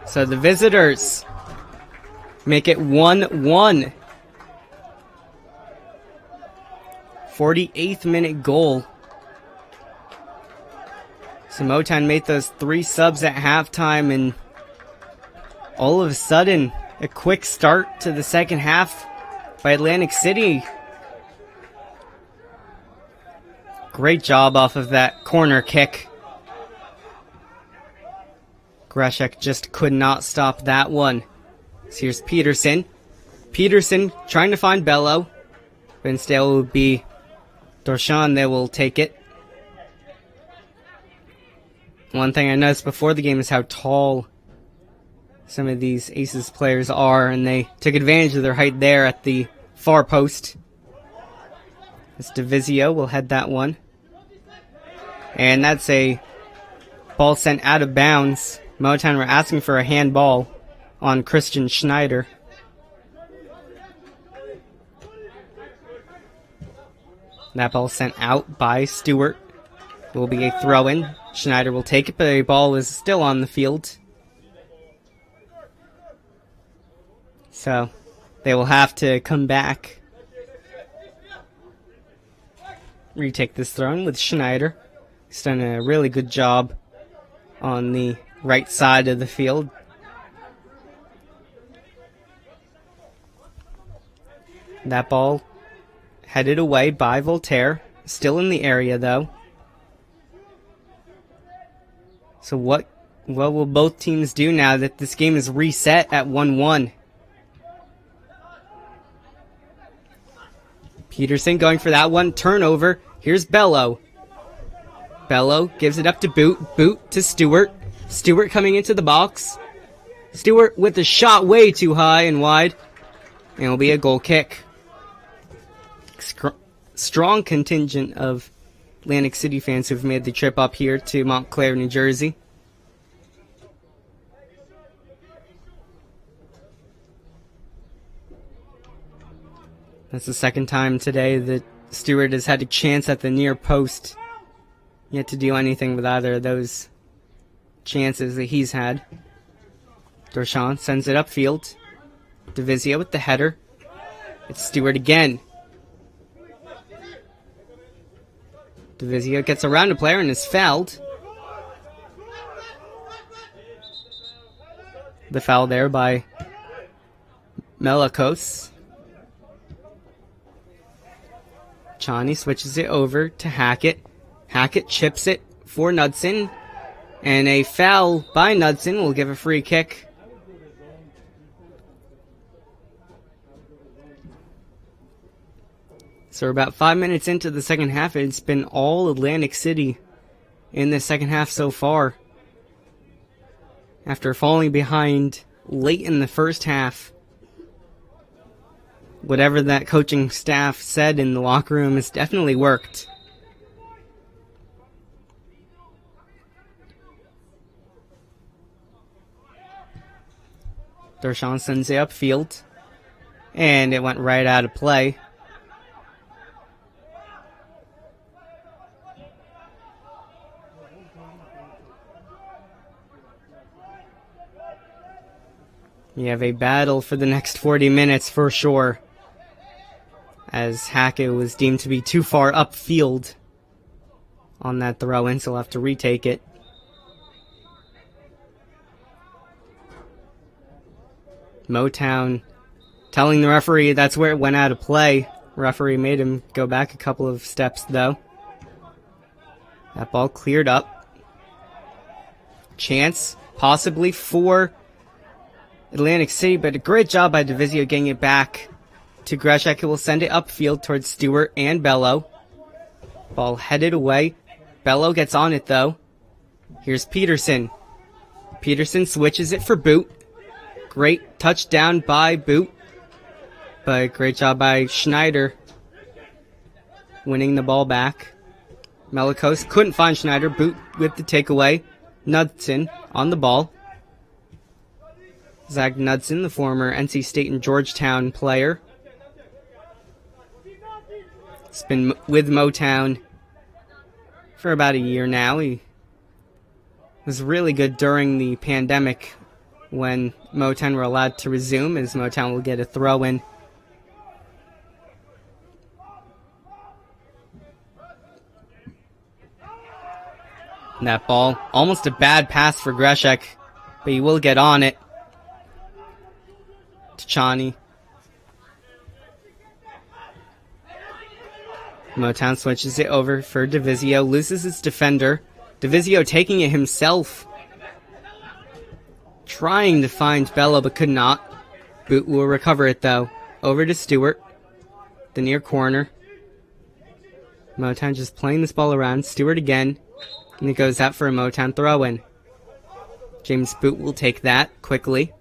So the visitors make it 1-1. 48th minute goal. So Motown made those 3 subs at halftime, and all of a sudden, a quick start to the second half by Atlantic City. Great job off of that corner kick. Greshek just could not stop that one. So here's Peterson. Peterson trying to find Bello. But instead it will be Dorshan that will take it. One thing I noticed before the game is how tall some of these Aces players are, and they took advantage of their height there at the far post. As DeVizio will head that one. And that's a ball sent out of bounds. Motown were asking for a handball on Christian Schneider. That ball sent out by Stewart. It will be a throw-in. Schneider will take it, but a ball is still on the field. So they will have to come back. Retake this throw-in with Schneider. He's done a really good job on the right side of the field. That ball headed away by Voltaire. Still in the area, though. So what will both teams do now that this game is reset at 1-1? Peterson going for that one. Turnover. Here's Bello. Bello gives it up to Boot. Boot to Stewart. Stewart coming into the box. Stewart with the shot way too high and wide. And it'll be a goal kick. Strong contingent of Atlantic City fans who've made the trip up here to Montclair, New Jersey. That's the second time today that Stewart has had a chance at the near post. Yet to do anything with either of those chances that he's had. Dorshawn sends it upfield. Divizio with the header. It's Stewart again. Divizio gets around a player and is fouled. The foul there by Melikos. Chani switches it over to Hackett. Hackett chips it for Knudsen. And a foul by Knudsen will give a free kick. So we're about 5 minutes into the second half. It's been all Atlantic City in the second half so far. After falling behind late in the first half, whatever that coaching staff said in the locker room has definitely worked. Dorshawn sends it upfield, and it went right out of play. We have a battle for the next 40 minutes for sure, as Hackett was deemed to be too far upfield on that throw-in, so he'll have to retake it. Motown telling the referee that's where it went out of play. Referee made him go back a couple of steps, though. That ball cleared up. Chance, possibly for Atlantic City, but a great job by Divizio getting it back to Greshek, who will send it upfield towards Stewart and Bello. Ball headed away. Bello gets on it, though. Here's Peterson. Peterson switches it for Boot. Great touchdown by Boot. But great job by Schneider winning the ball back. Melikos couldn't find Schneider. Boot with the takeaway. Knudsen on the ball. Zach Knudsen, the former NC State and Georgetown player. He's been with Motown for about a year now. He was really good during the pandemic when Motown were allowed to resume, as Motown will get a throw-in. That ball, almost a bad pass for Greshek, but he will get on it. To Chani. Motown switches it over for Divizio, loses its defender. Divizio taking it himself. Trying to find Bello, but could not. Boot will recover it, though. Over to Stewart. The near corner. Motown just playing this ball around. Stewart again. And it goes out for a Motown throw-in. James Boot will take that quickly.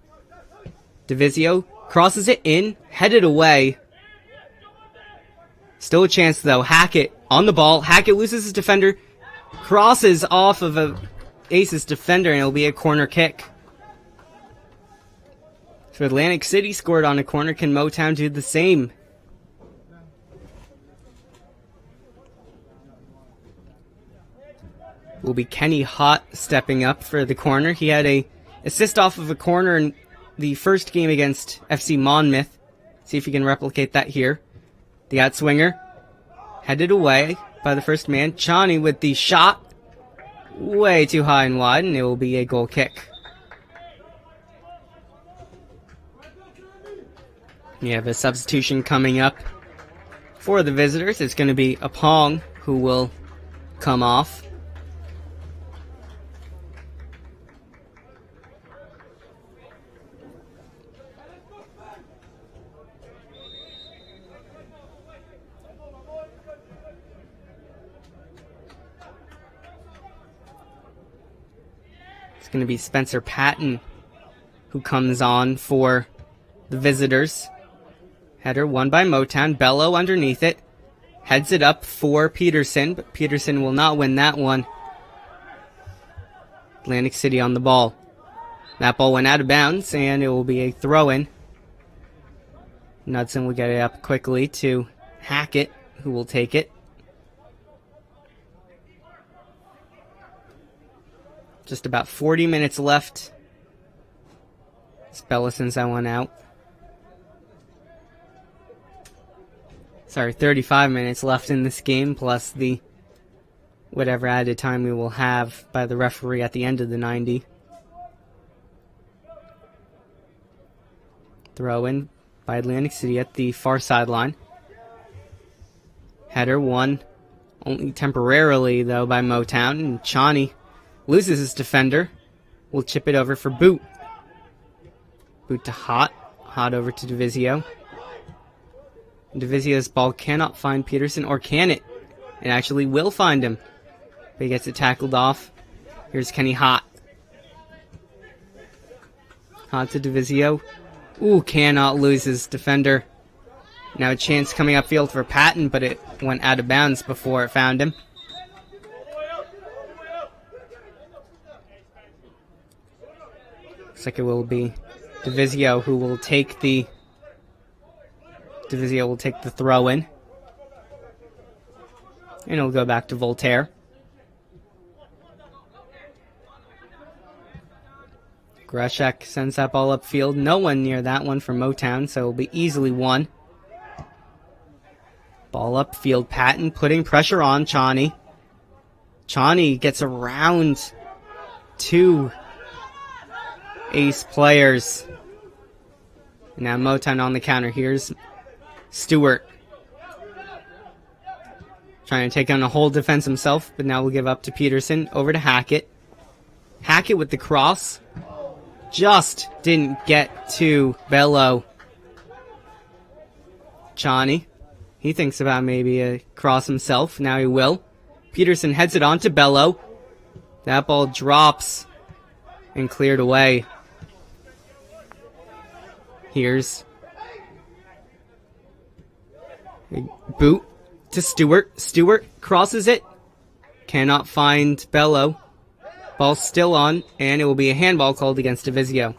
Divizio crosses it in, headed away. Still a chance, though. Hackett on the ball. Hackett loses his defender. Crosses off of a Ace's defender, and it'll be a corner kick. So Atlantic City scored on a corner. Can Motown do the same? will be Kenny Hott stepping up for the corner. He had a assist off of a corner in the first game against FC Monmouth. See if he can replicate that here. The outswinger headed away by the first man. Chani with the shot. Way too high and wide, and it will be a goal kick. We have a substitution coming up for the visitors. It's going to be a Pong who will come off. It's going to be Spencer Patton who comes on for the visitors. Header won by Motown. Bello underneath it. Heads it up for Peterson, but Peterson will not win that one. Atlantic City on the ball. That ball went out of bounds, and it will be a throw-in. Knudsen will get it up quickly to Hackett, who will take it. Just about 40 minutes left. Spella sends that one out. Sorry, 35 minutes left in this game, plus the whatever added time we will have by the referee at the end of the 90. Throw in by Atlantic City at the far sideline. Header won only temporarily, though, by Motown, and Chani loses his defender. Will chip it over for Boot. Boot to Hott. Hott over to Divisio. Divisio's ball cannot find Peterson, or can it? It actually will find him. But he gets it tackled off. Here's Kenny Hott. Hott to Divisio. Ooh, cannot lose his defender. Now a chance coming upfield for Patton, but it went out of bounds before it found him. Looks like it will be Divisio who will take the throw in. And it'll go back to Voltaire. Greshek sends that ball upfield. No one near that one from Motown, so it'll be easily won. Ball upfield. Patton putting pressure on Chani. Chani gets around two ace players. And now Motown on the counter. Here's Stewart. Trying to take on a whole defense himself, but now we'll give up to Peterson. Over to Hackett. Hackett with the cross. Just didn't get to Bello. Chani. He thinks about maybe a cross himself. Now he will. Peterson heads it on to Bello. That ball drops and cleared away. Here's a Boot to Stewart. Stewart crosses it. Cannot find Bello. Ball still on, and it will be a handball called against Divisio.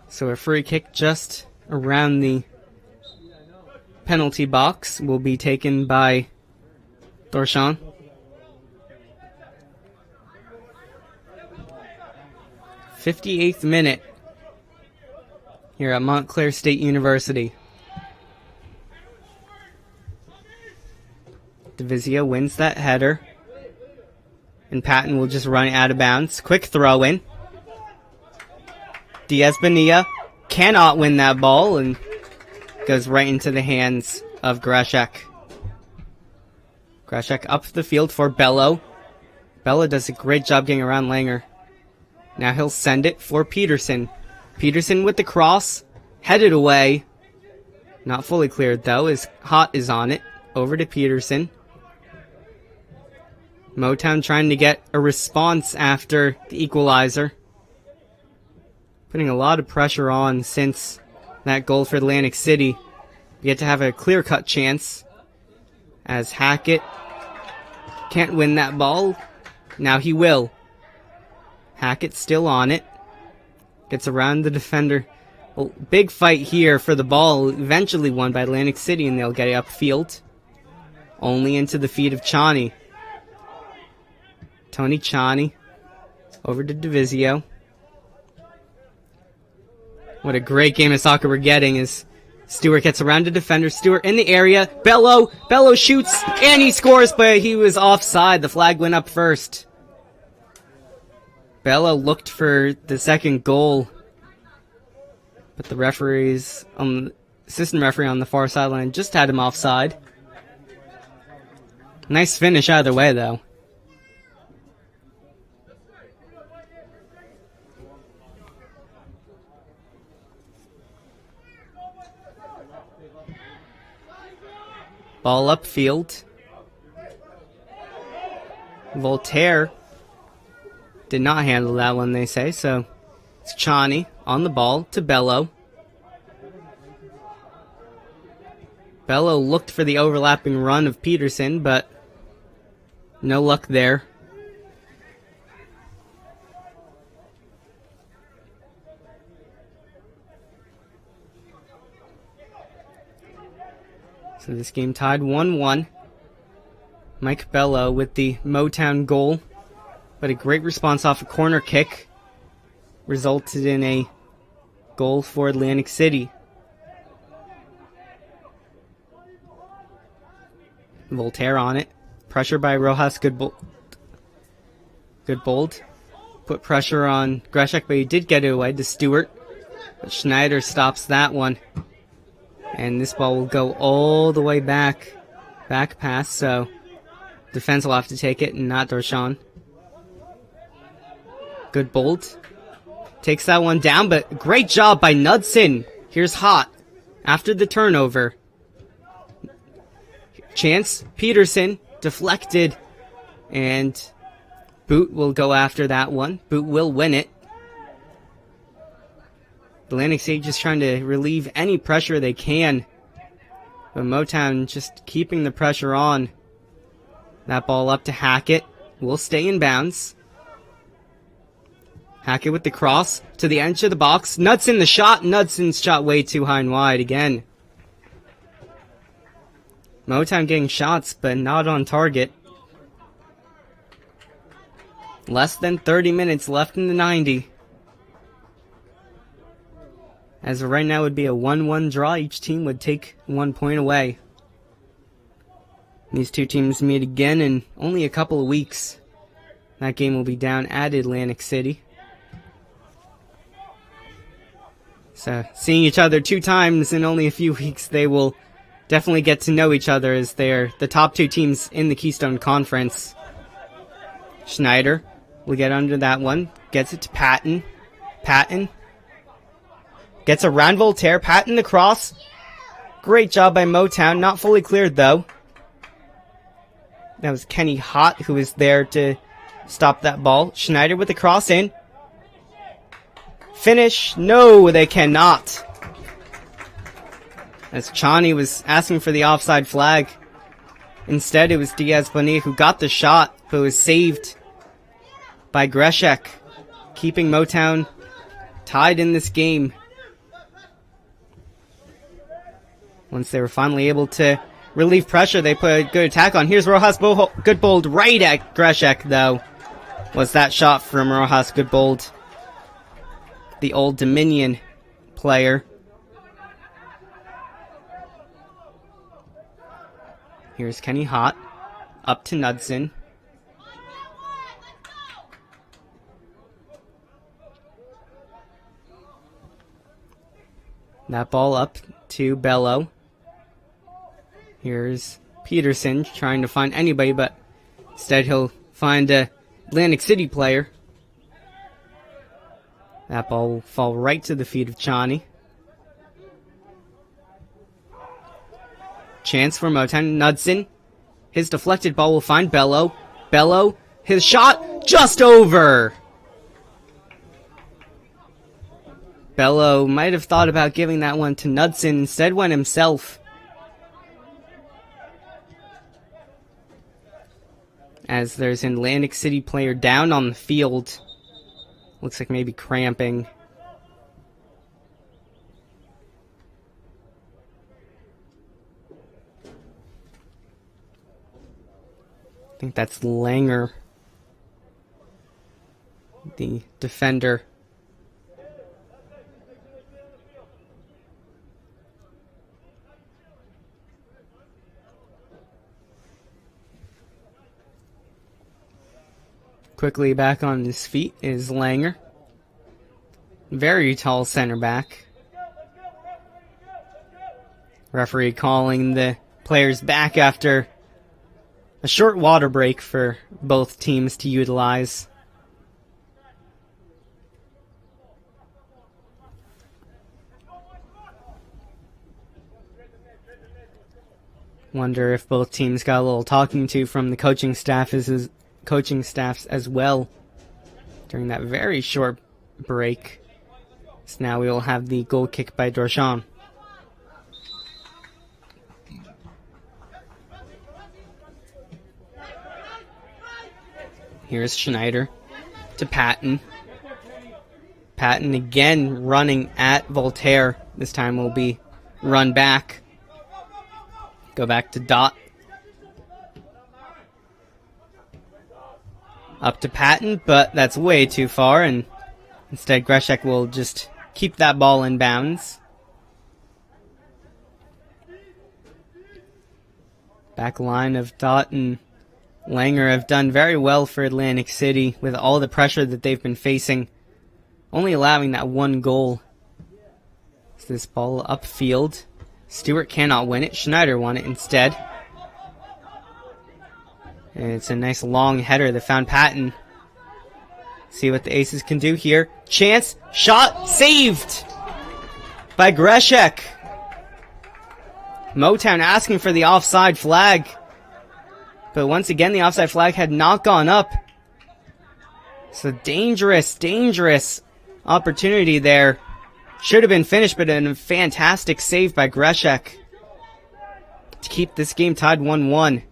So a free kick just around the penalty box will be taken by Dorshan. '58th minute here at Montclair State University. Divisio wins that header. And Patton will just run out of bounds. Quick throw in. Diaz Bonilla cannot win that ball and goes right into the hands of Greshek. Greshek up the field for Bello. Bello does a great job getting around Langer. Now he'll send it for Peterson. Peterson with the cross. Headed away. Not fully cleared though, as Hott is on it. Over to Peterson. Motown trying to get a response after the equalizer. Putting a lot of pressure on since that goal for Atlantic City. We get to have a clear-cut chance as Hackett can't win that ball. Now he will. Hackett still on it. Gets around the defender a big fight here for the ball, eventually won by Atlantic City, and they'll get it upfield. Only into the feet of Chani. Tony Chani over to Divisio. What a great game of soccer we're getting as Stewart gets around the defender. Stewart in the area. Bello shoots and he scores, but he was offside. The flag went up first. Bello looked for the second goal, but the assistant referee on the far sideline just had him offside. Nice finish either way, though. Ball upfield. Voltaire did not handle that one, they say, so it's Chani on the ball to Bello. Bello looked for the overlapping run of Peterson, but no luck there. So this game tied 1-1. Mike Bello with the Motown goal, but a great response off a corner kick resulted in a goal for Atlantic City. Voltaire on it. Pressure by Rojas Goodbold. Put pressure on Greshek, but he did get it away to Stewart. But Schneider stops that one. And this ball will go all the way back pass, so defense will have to take it and not Darshan. Goodbold takes that one down, but great job by Knudsen. Here's Hott after the turnover. Chance, Peterson, deflected, and Boot will go after that one. Boot will win it. Atlantic City just trying to relieve any pressure they can. But Motown just keeping the pressure on. That ball up to Hackett. Will stay in bounds. Hackett with the cross to the edge of the box. Knudsen the shot. Knudsen's shot way too high and wide again. Motown getting shots, but not on target. Less than 30 minutes left in the 90. As of right now, it would be a 1-1 draw. Each team would take 1 point away. These two teams meet again in only a couple of weeks. That game will be down at Atlantic City. So, seeing each other 2 times in only a few weeks, they will definitely get to know each other as they're the top 2 teams in the Keystone Conference. Schneider will get under that one. Gets it to Patton. Patton gets around Voltaire. Patton the cross. Great job by Motown. Not fully cleared, though. That was Kenny Hott who was there to stop that ball. Schneider with the cross in. Finish. No, they cannot. As Chani was asking for the offside flag. Instead, it was Diaz Bonilla who got the shot, but was saved by Greshek, keeping Motown tied in this game. Once they were finally able to relieve pressure, they put a good attack on. Here's Rojas Goodbold right at Greshek, though. Was that shot from Rojas Goodbold, the Old Dominion player. Here's Kenny Hott, up to Knudsen. That ball up to Bello. Here's Peterson trying to find anybody, but instead he'll find a Atlantic City player. That ball will fall right to the feet of Chani. Chance for Motown. Knudsen. His deflected ball will find Bello. Bello. His shot just over. Bello might have thought about giving that one to Knudsen. Instead went himself. As there's an Atlantic City player down on the field. Looks like maybe cramping. think that's Langer, the defender. Quickly back on his feet is Langer. Very tall center back. Referee calling the players back after a short water break for both teams to utilize. Wonder if both teams got a little talking to from the coaching staffs as well during that very short break. So now we will have the goal kick by Dorjan. Here's Schneider to Patton. Patton again running at Voltaire. This time will be run back. Go back to Dot. Up to Patton, but that's way too far, and instead Greshek will just keep that ball in bounds. Back line of Dot and Langer have done very well for Atlantic City with all the pressure that they've been facing, only allowing that one goal. So this ball upfield. Stewart cannot win it. Schneider won it instead. And it's a nice long header that found Patton. See what the Aces can do here. Chance, shot, saved by Greshek. Motown asking for the offside flag. But once again, the offside flag had not gone up. So dangerous opportunity there. Should have been finished, but a fantastic save by Greshek to keep this game tied 1-1.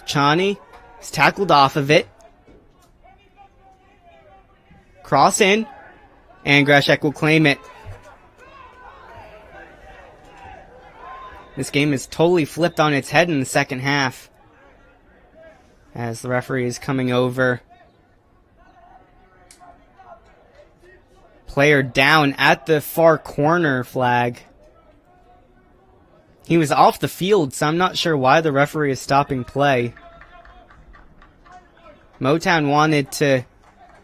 Chani is tackled off of it. Cross in, and Greshek will claim it. This game is totally flipped on its head in the second half, as the referee is coming over. Player down at the far corner flag. He was off the field, so I'm not sure why the referee is stopping play. Motown wanted to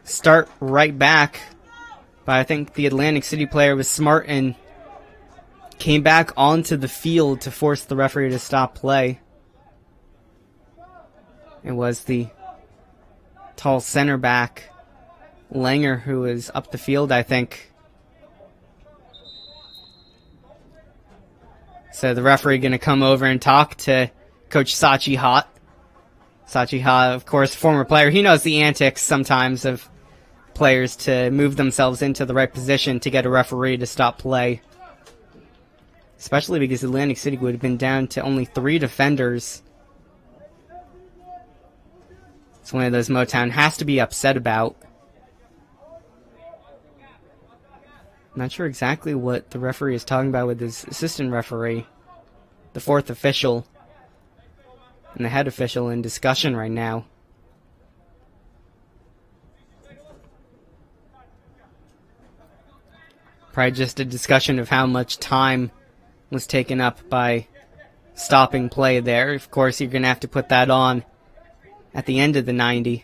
start right back, but I think the Atlantic City player was smart and came back onto the field to force the referee to stop play. It was the tall center back, Langer, who was up the field, I think. So the referee going to come over and talk to Coach Sachi Hot. Sachi Hot, of course, former player. He knows the antics sometimes of players to move themselves into the right position to get a referee to stop play. Especially because Atlantic City would have been down to only 3 defenders. It's one of those Motown has to be upset about. Not sure exactly what the referee is talking about with his assistant referee, the 4th official, and the head official in discussion right now. Probably just a discussion of how much time was taken up by stopping play there. Of course, you're going to have to put that on at the end of the 90.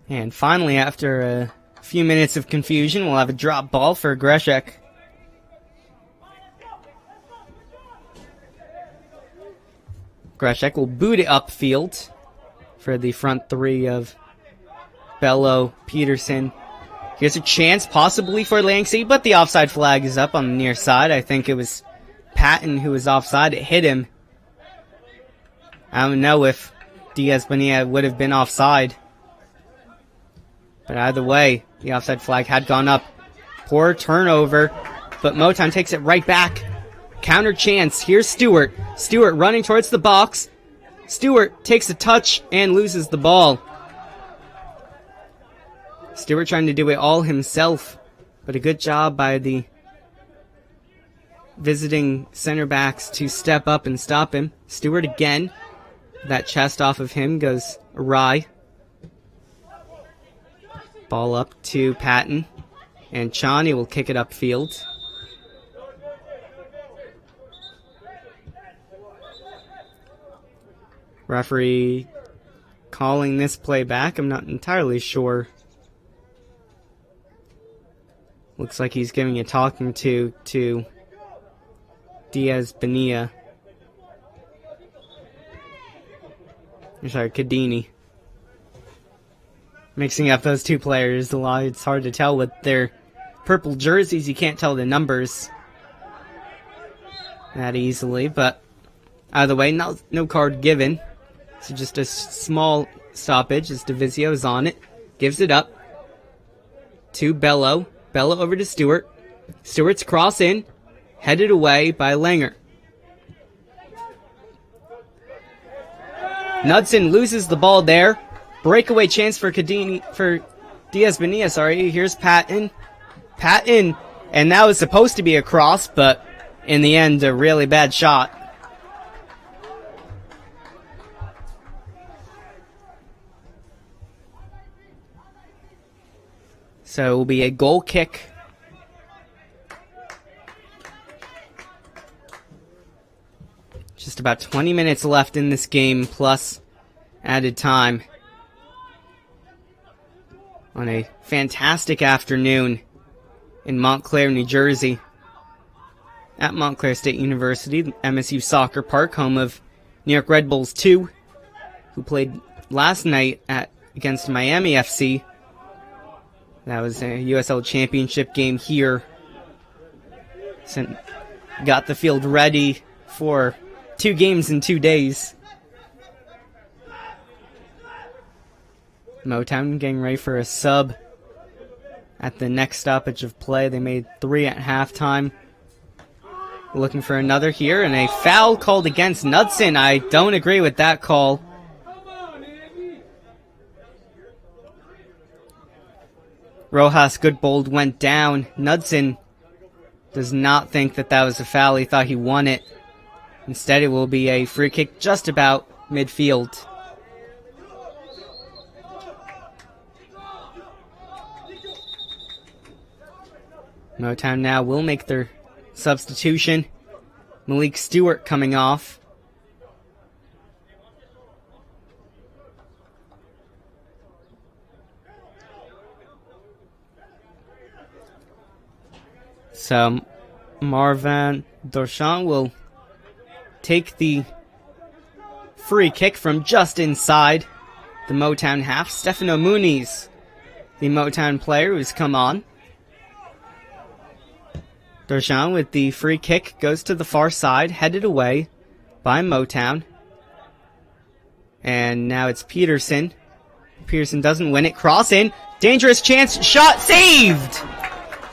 And finally, after a few minutes of confusion, we'll have a drop ball for Greshek. Greshek will boot it upfield for the front 3 of Bello, Peterson. Here's a chance possibly for Langsy, but the offside flag is up on the near side. I think it was Patton who was offside. It hit him. I don't know if Diaz Bonilla would have been offside. But either way, the offside flag had gone up. Poor turnover, but Motown takes it right back. Counter chance. Here's Stewart. Stewart running towards the box. Stewart takes a touch and loses the ball. Stewart trying to do it all himself, but a good job by the visiting center backs to step up and stop him. Stewart again. That chest off of him goes awry. Ball up to Patton, and Chani will kick it upfield. Referee calling this play back. I'm not entirely sure. Looks like he's giving a talking to Diaz Bonilla. Sorry, Cadini. Mixing up those two players a lot. It's hard to tell with their purple jerseys. You can't tell the numbers that easily, but either way, no card given. So just a small stoppage as Divisio is on it. Gives it up to Bello. Bello over to Stewart. Stewart's cross in. Headed away by Langer. Knudsen loses the ball there. Breakaway chance for Diaz Bonilla, sorry. Here's Patton. Patton. And that was supposed to be a cross, but in the end, a really bad shot. So it will be a goal kick. Just about 20 minutes left in this game, plus added time. On a fantastic afternoon in Montclair, New Jersey. At Montclair State University, MSU Soccer Park, home of New York Red Bulls 2, who played last night against Miami FC. That was a USL Championship game here. Got the field ready for 2 games in 2 days. Motown getting ready for a sub at the next stoppage of play. They made 3 at halftime. Looking for another here, and a foul called against Knudsen. I don't agree with that call. Rojas Goodbold went down. Knudsen does not think that was a foul. He thought he won it. Instead, it will be a free kick just about midfield. Motown now will make their substitution. Malik Stewart coming off. So Marvin Dorchan will take the free kick from just inside the Motown half. Stefano Muniz, the Motown player who's come on. Dorchan with the free kick goes to the far side, headed away by Motown. And now it's Peterson. Peterson doesn't win it. Cross in. Dangerous chance. Shot saved!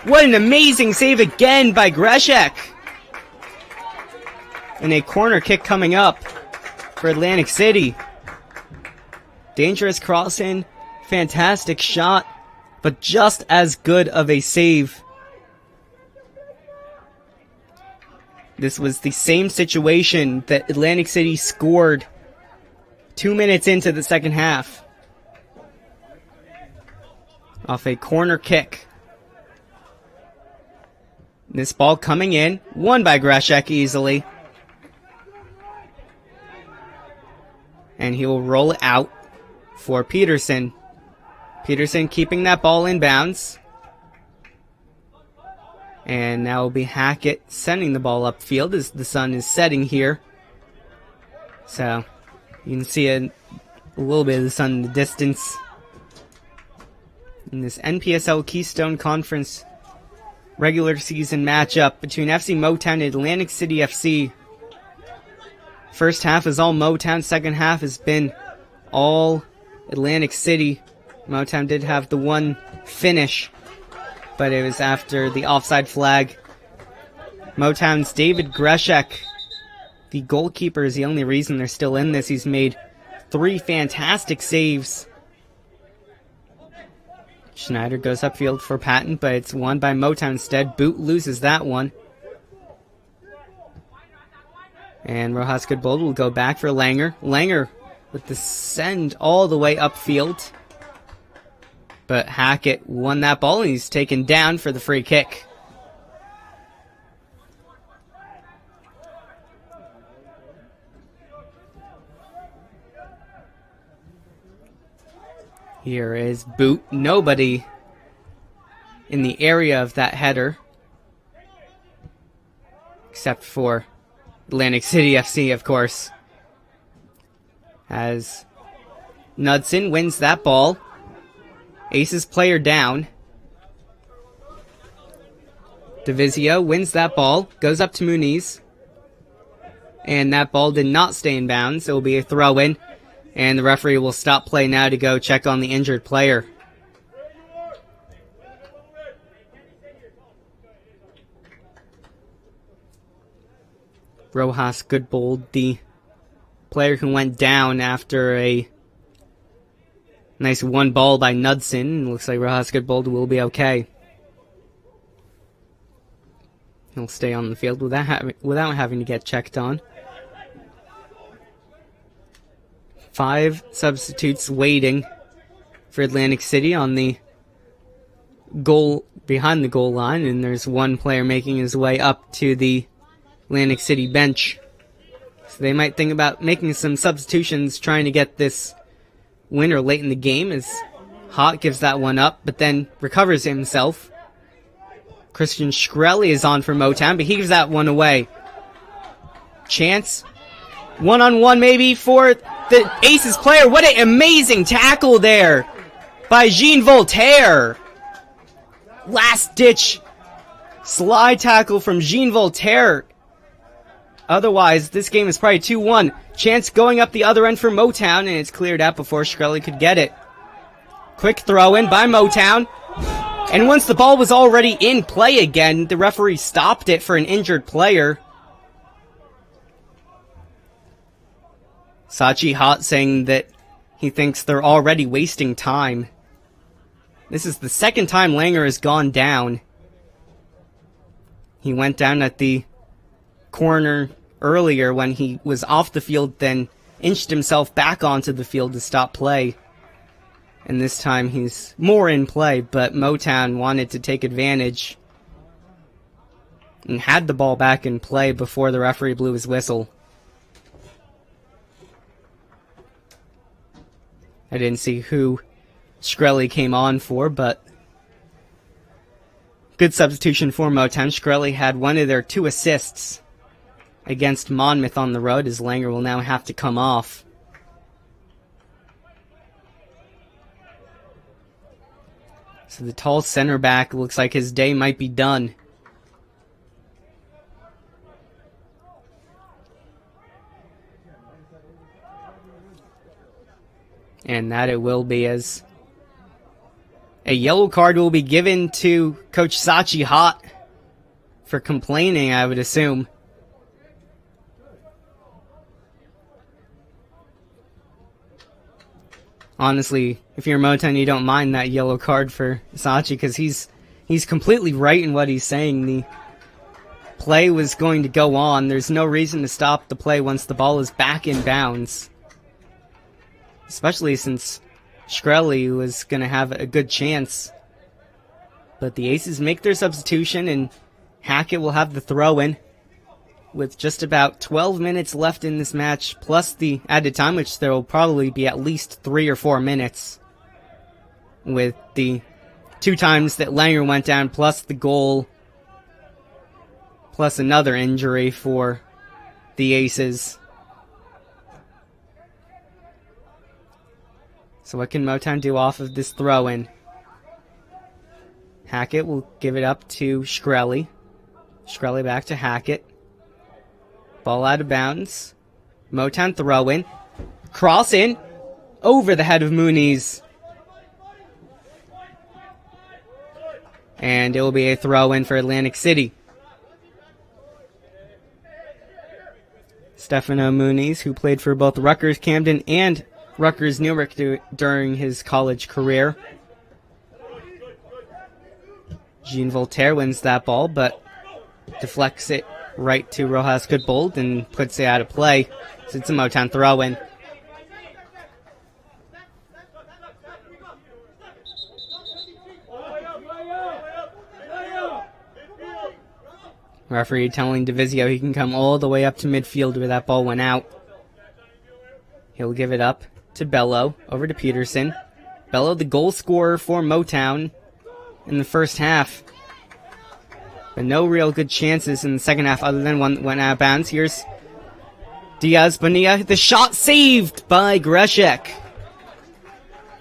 What an amazing save again by Greshek. And a corner kick coming up for Atlantic City. Dangerous cross in. Fantastic shot. But just as good of a save. This was the same situation that Atlantic City scored 2 minutes into the second half. Off a corner kick. This ball coming in, won by Greshek easily. And he will roll it out for Peterson. Peterson keeping that ball in bounds. And now will be Hackett sending the ball upfield as the sun is setting here. So you can see a little bit of the sun in the distance. In this NPSL Keystone Conference regular season matchup between FC Motown and Atlantic City FC. First half is all Motown, second half has been all Atlantic City. Motown did have the one finish, but it was after the offside flag. Motown's David Greshek The goalkeeper is the only reason they're still in this. He's made 3 fantastic saves. Schneider goes upfield for Patton, but it's won by Motown instead. Boot loses that one. And Rojas Goodbold will go back for Langer. Langer with the send all the way upfield. But Hackett won that ball, and he's taken down for the free kick. Here is Boot. Nobody in the area of that header, except for Atlantic City FC, of course. As Knudsen wins that ball. Aces player down. Divisio wins that ball. Goes up to Muniz. And that ball did not stay in bounds. It will be a throw-in. And the referee will stop play now to go check on the injured player. Rojas Goodbold, the player who went down after a nice one ball by Knudsen. Looks like Rojas Goodbold will be okay. He'll stay on the field without having to get checked on. 5 substitutes waiting for Atlantic City on the goal, behind the goal line, and there's 1 player making his way up to the Atlantic City bench. So they might think about making some substitutions, trying to get this winner late in the game, as Hott gives that one up, but then recovers himself. Christian Shkreli is on for Motown, but he gives that one away. Chance. 1-on-1 maybe for the Aces player. What an amazing tackle there by Jean Voltaire. Last ditch slide tackle from Jean Voltaire. Otherwise, this game is probably 2-1. Chance going up the other end for Motown, and it's cleared out before Shkreli could get it. Quick throw in by Motown. And once the ball was already in play again, the referee stopped it for an injured player. Sachi Hott saying that he thinks they're already wasting time. This is the second time Langer has gone down. He went down at the corner earlier when he was off the field, then inched himself back onto the field to stop play. And this time he's more in play, but Motown wanted to take advantage and had the ball back in play before the referee blew his whistle. I didn't see who Shkreli came on for, but good substitution for Motown. Shkreli had one of their 2 assists against Monmouth on the road, as Langer will now have to come off. So the tall center back looks like his day might be done. And that it will be, as a yellow card will be given to Coach Sachi Hott for complaining, I would assume. Honestly, if you're Motown, you don't mind that yellow card for Sachi, because he's completely right in what he's saying. The play was going to go on. There's no reason to stop the play once the ball is back in bounds. Especially since Shkreli was going to have a good chance. But the Aces make their substitution, and Hackett will have the throw-in with just about 12 minutes left in this match, plus the added time, which there will probably be at least 3 or 4 minutes, with the 2 times that Langer went down, plus the goal, plus another injury for the Aces. So what can Motown do off of this throw-in? Hackett will give it up to Shkreli. Shkreli back to Hackett. Ball out of bounds. Motown throw-in. Cross in. Over the head of Muniz. And it will be a throw-in for Atlantic City. Stefano Muniz, who played for both Rutgers Camden and Rutgers Newark during his college career. Jean Voltaire wins that ball, but deflects it right to Rojas Goodbold and puts it out of play. So it's a Motown throw-in. Referee telling DeVizio he can come all the way up to midfield where that ball went out. He'll give it up to Bello, over to Peterson. Bello, the goal scorer for Motown in the first half. But no real good chances in the second half other than one that went out of bounds. Here's Diaz Bonilla. The shot saved by Greshek.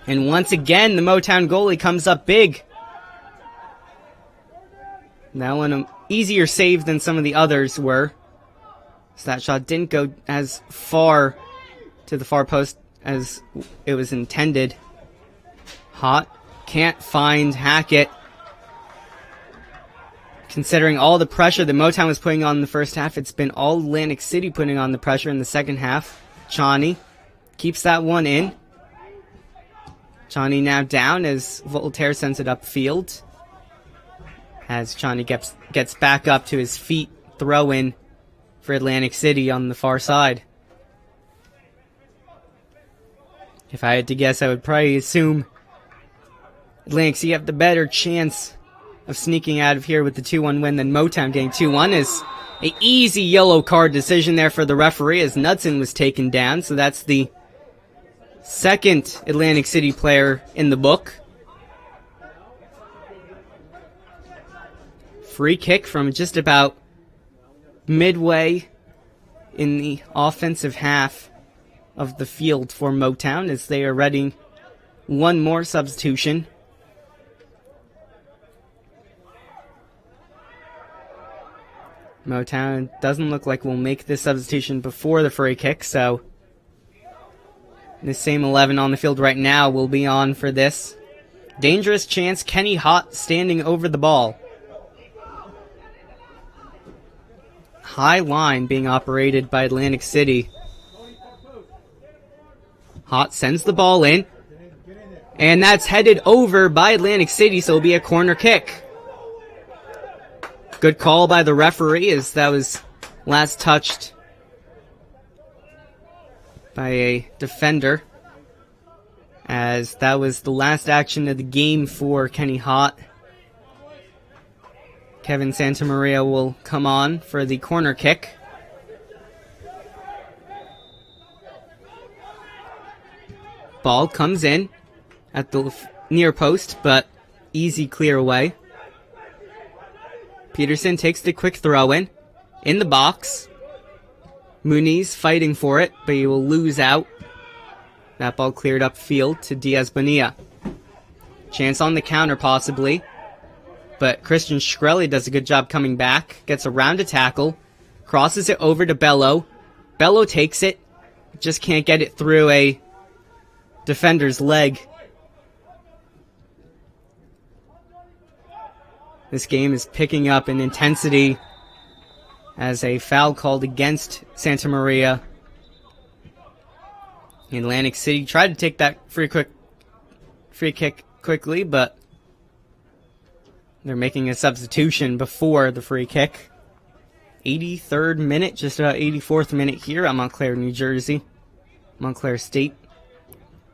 And once again, the Motown goalie comes up big. That one an easier save than some of the others were. So that shot didn't go as far to the far post as it was intended. Hot. Can't find Hackett. Considering all the pressure that Motown was putting on in the first half, it's been all Atlantic City putting on the pressure in the second half. Chani keeps that one in. Chani now down as Voltaire sends it upfield. As Chani gets back up to his feet, throw in for Atlantic City on the far side. If I had to guess, I would probably assume Atlantic City have the better chance of sneaking out of here with the 2-1 win than Motown getting 2-1. Is an easy yellow card decision there for the referee as Knudsen was taken down. So that's the second Atlantic City player in the book. Free kick from just about midway in the offensive half of the field for Motown as they are readying one more substitution. Motown doesn't look like we'll make this substitution before the free kick, so the same 11 on the field right now will be on for this. Dangerous chance, Kenny Hott standing over the ball. High line being operated by Atlantic City. Hott sends the ball in, and that's headed over by Atlantic City, so it'll be a corner kick. Good call by the referee as that was last touched by a defender, as that was the last action of the game for Kenny Hott. Kevin Santamaria will come on for the corner kick. Ball comes in at the near post, but easy clear away. Peterson takes the quick throw in the box. Muniz fighting for it, but he will lose out. That ball cleared upfield to Diaz Bonilla. Chance on the counter possibly, but Christian Shkreli does a good job coming back. Gets around a tackle, crosses it over to Bello. Bello takes it, just can't get it through a defender's leg. This game is picking up in intensity as a foul called against Santamaria. Atlantic City tried to take that free kick quickly, but they're making a substitution before the free kick. 83rd minute, just about 84th minute here at Montclair, New Jersey. Montclair State,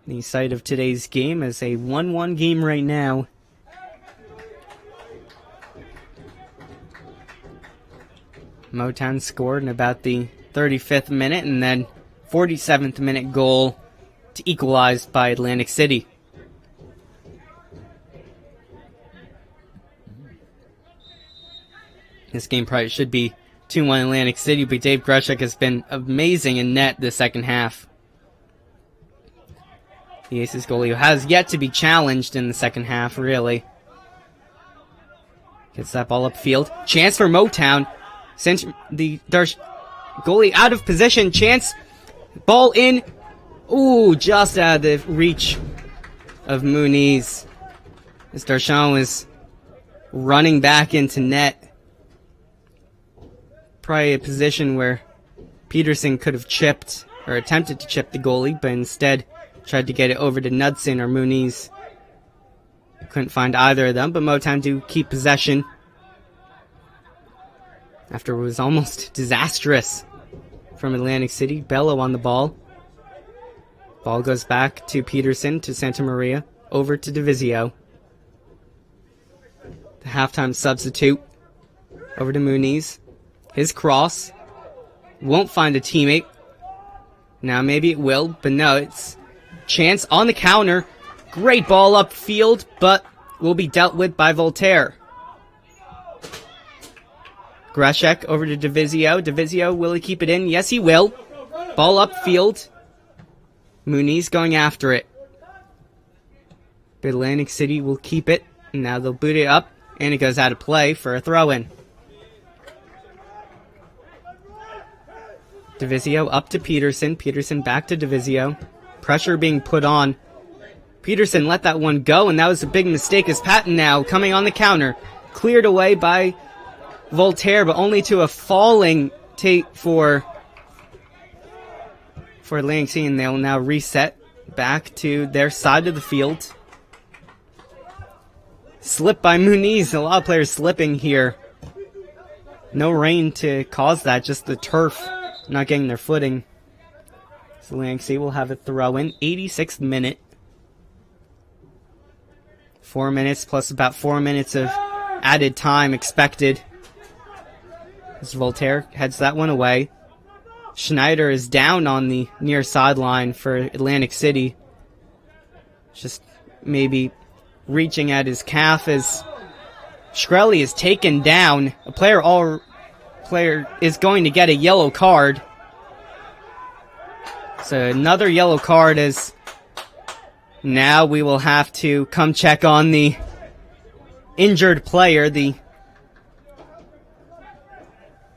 the site of today's game, is a 1-1 game right now. Motown scored in about the 35th minute, and then 47th minute goal to equalize by Atlantic City. This game probably should be 2-1 Atlantic City, but Dave Greshek has been amazing in net this second half. The Aces goalie who has yet to be challenged in the second half, really. Gets that ball upfield. Chance for Motown. Sent the goalie out of position. Chance. Ball in. Ooh, just out of the reach of Muniz. As Darshan was running back into net. Probably a position where Peterson could have chipped or attempted to chip the goalie, but instead tried to get it over to Knudsen or Muniz. Couldn't find either of them, but Motown do keep possession after it was almost disastrous from Atlantic City. Bello on the ball. Ball goes back to Peterson, to Santa Maria, over to Divizio. The halftime substitute over to Muniz. His cross won't find a teammate. Now maybe it will, but no, it's chance on the counter. Great ball upfield, but will be dealt with by Voltaire. Greshek over to Divizio. Divizio, will he keep it in? Yes, he will. Ball upfield. Muniz going after it. But Atlantic City will keep it. And now they'll boot it up, and it goes out of play for a throw-in. Divizio up to Peterson. Peterson back to Divizio. Pressure being put on. Peterson let that one go, and that was a big mistake as Patton now coming on the counter. Cleared away by Voltaire, but only to a falling tape for Atlantic City, and they'll now reset back to their side of the field. Slip by Muniz. A lot of players slipping here. No rain to cause that, just the turf not getting their footing. So Atlantic City will have a throw-in. 86th minute. 4 minutes plus about 4 minutes of added time expected. As Voltaire heads that one away. Schneider is down on the near sideline for Atlantic City. Just maybe reaching at his calf as Shkreli is taken down. A player is going to get a yellow card. So another yellow card as now we will have to come check on the injured player, the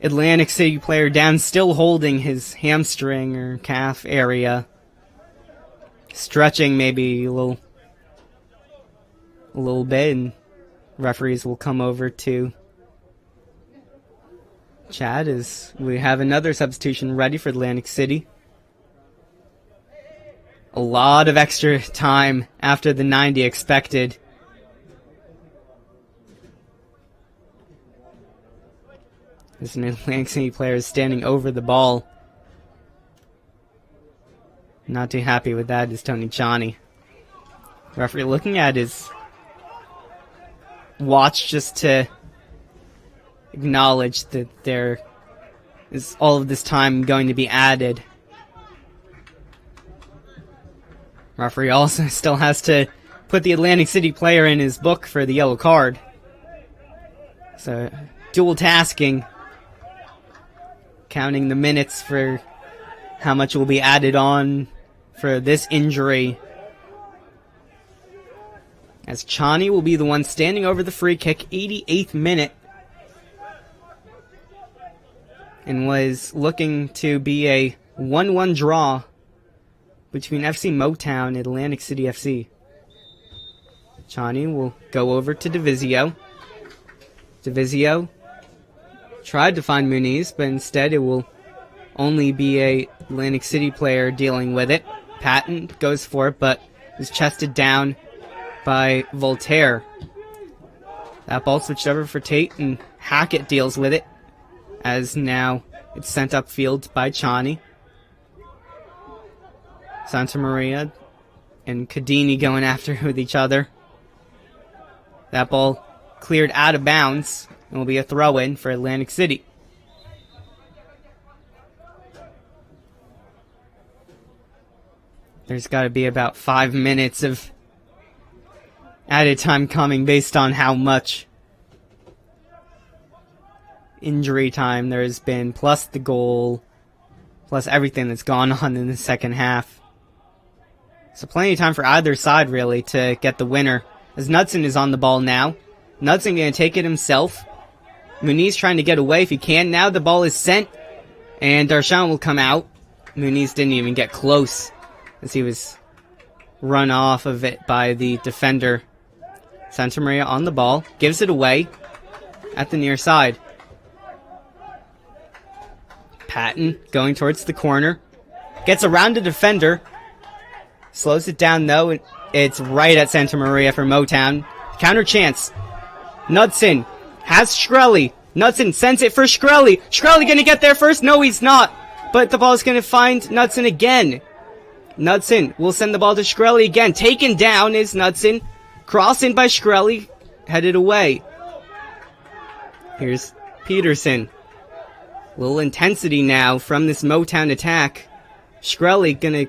Atlantic City player down, still holding his hamstring or calf area. Stretching maybe a little bit, and referees will come over to chat as we have another substitution ready for Atlantic City. A lot of extra time after the 90 expected. As an Atlantic City player is standing over the ball. Not too happy with that is Tony Ciani. Referee looking at his watch just to acknowledge that there is all of this time going to be added. Referee also still has to put the Atlantic City player in his book for the yellow card. So, dual tasking. Counting the minutes for how much will be added on for this injury. As Ciani will be the one standing over the free kick, 88th minute. And was looking to be a 1-1 draw between FC Motown and Atlantic City FC. Ciani will go over to Divizio. Divizio tried to find Muniz, but instead it will only be a Atlantic City player dealing with it. Patton goes for it, but is chested down by Voltaire. That ball switched over for Tate, and Hackett deals with it, as now it's sent upfield by Ciani. Santa Maria and Cadini going after with each other. That ball cleared out of bounds and will be a throw-in for Atlantic City. There's got to be about 5 minutes of added time coming based on how much injury time there has been, plus the goal, plus everything that's gone on in the second half. So plenty of time for either side, really, to get the winner. As Knudsen is on the ball now. Knudsen going to take it himself. Muniz trying to get away if he can. Now the ball is sent, and Darshan will come out. Muniz didn't even get close, as he was run off of it by the defender. Santa Maria on the ball. Gives it away at the near side. Patton going towards the corner. Gets around the defender. Slows it down, though. It's right at Santa Maria for Motown. Counter chance. Knudsen has Shkreli. Knudsen sends it for Shkreli. Shkreli gonna get there first? No, he's not. But the ball's gonna find Knudsen again. Knudsen will send the ball to Shkreli again. Taken down is Knudsen. Crossing by Shkreli. Headed away. Here's Peterson. Little intensity now from this Motown attack. Shkreli gonna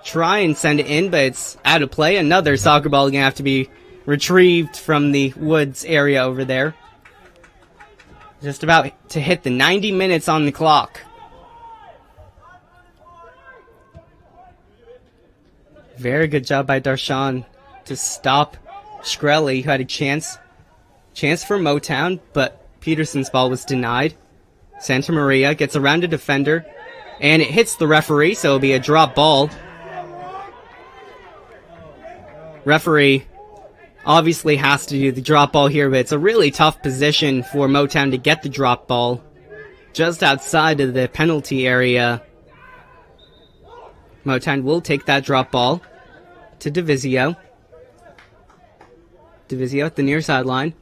try and send it in, but it's out of play. Another soccer ball gonna have to be retrieved from the woods area over there. Just about to hit the 90 minutes on the clock. Very good job by Darshan to stop Shkreli, who had a chance for Motown, but Peterson's ball was denied. Santa Maria gets around a defender, and it hits the referee, so it'll be a drop ball. Referee obviously has to do the drop ball here, but it's a really tough position for Motown to get the drop ball. Just outside of the penalty area. Motown will take that drop ball to Divisio. Divisio at the near sideline.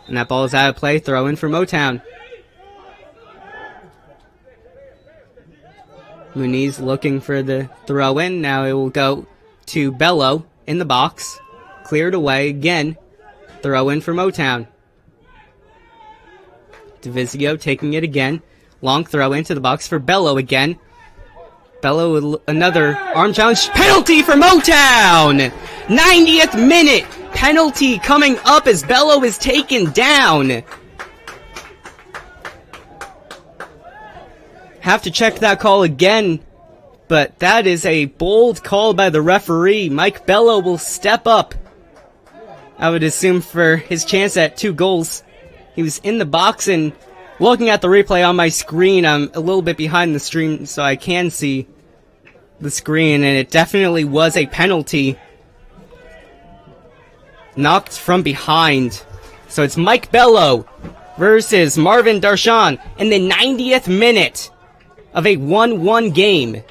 And that ball is out of play. Throw in for Motown. Muniz looking for the throw in. Now it will go to Bello in the box. Cleared away again. Throw in for Motown. Divisio taking it again. Long throw into the box for Bello again. Bello with another arm challenge. Penalty for Motown! 90th minute! Penalty coming up as Bello is taken down. Have to check that call again, but that is a bold call by the referee. Mike Bello will step up, I would assume, for his chance at 2 goals. He was in the box, and looking at the replay on my screen, I'm a little bit behind the stream, so I can see the screen, and it definitely was a penalty. Knocked from behind. So it's Mike Bello versus Marvin Darshan in the 90th minute of a 1-1 game.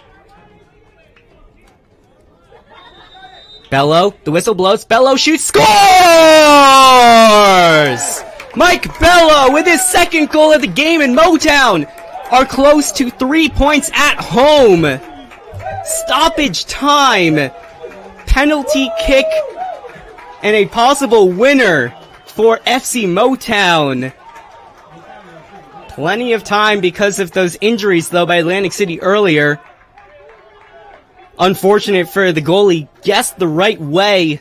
Bello, the whistle blows, Bello shoots, scores! Mike Bello with his second goal of the game, in Motown are close to 3 points at home. Stoppage time, penalty kick, and a possible winner for FC Motown. Plenty of time because of those injuries, though, by Atlantic City earlier. Unfortunate for the goalie, guessed the right way,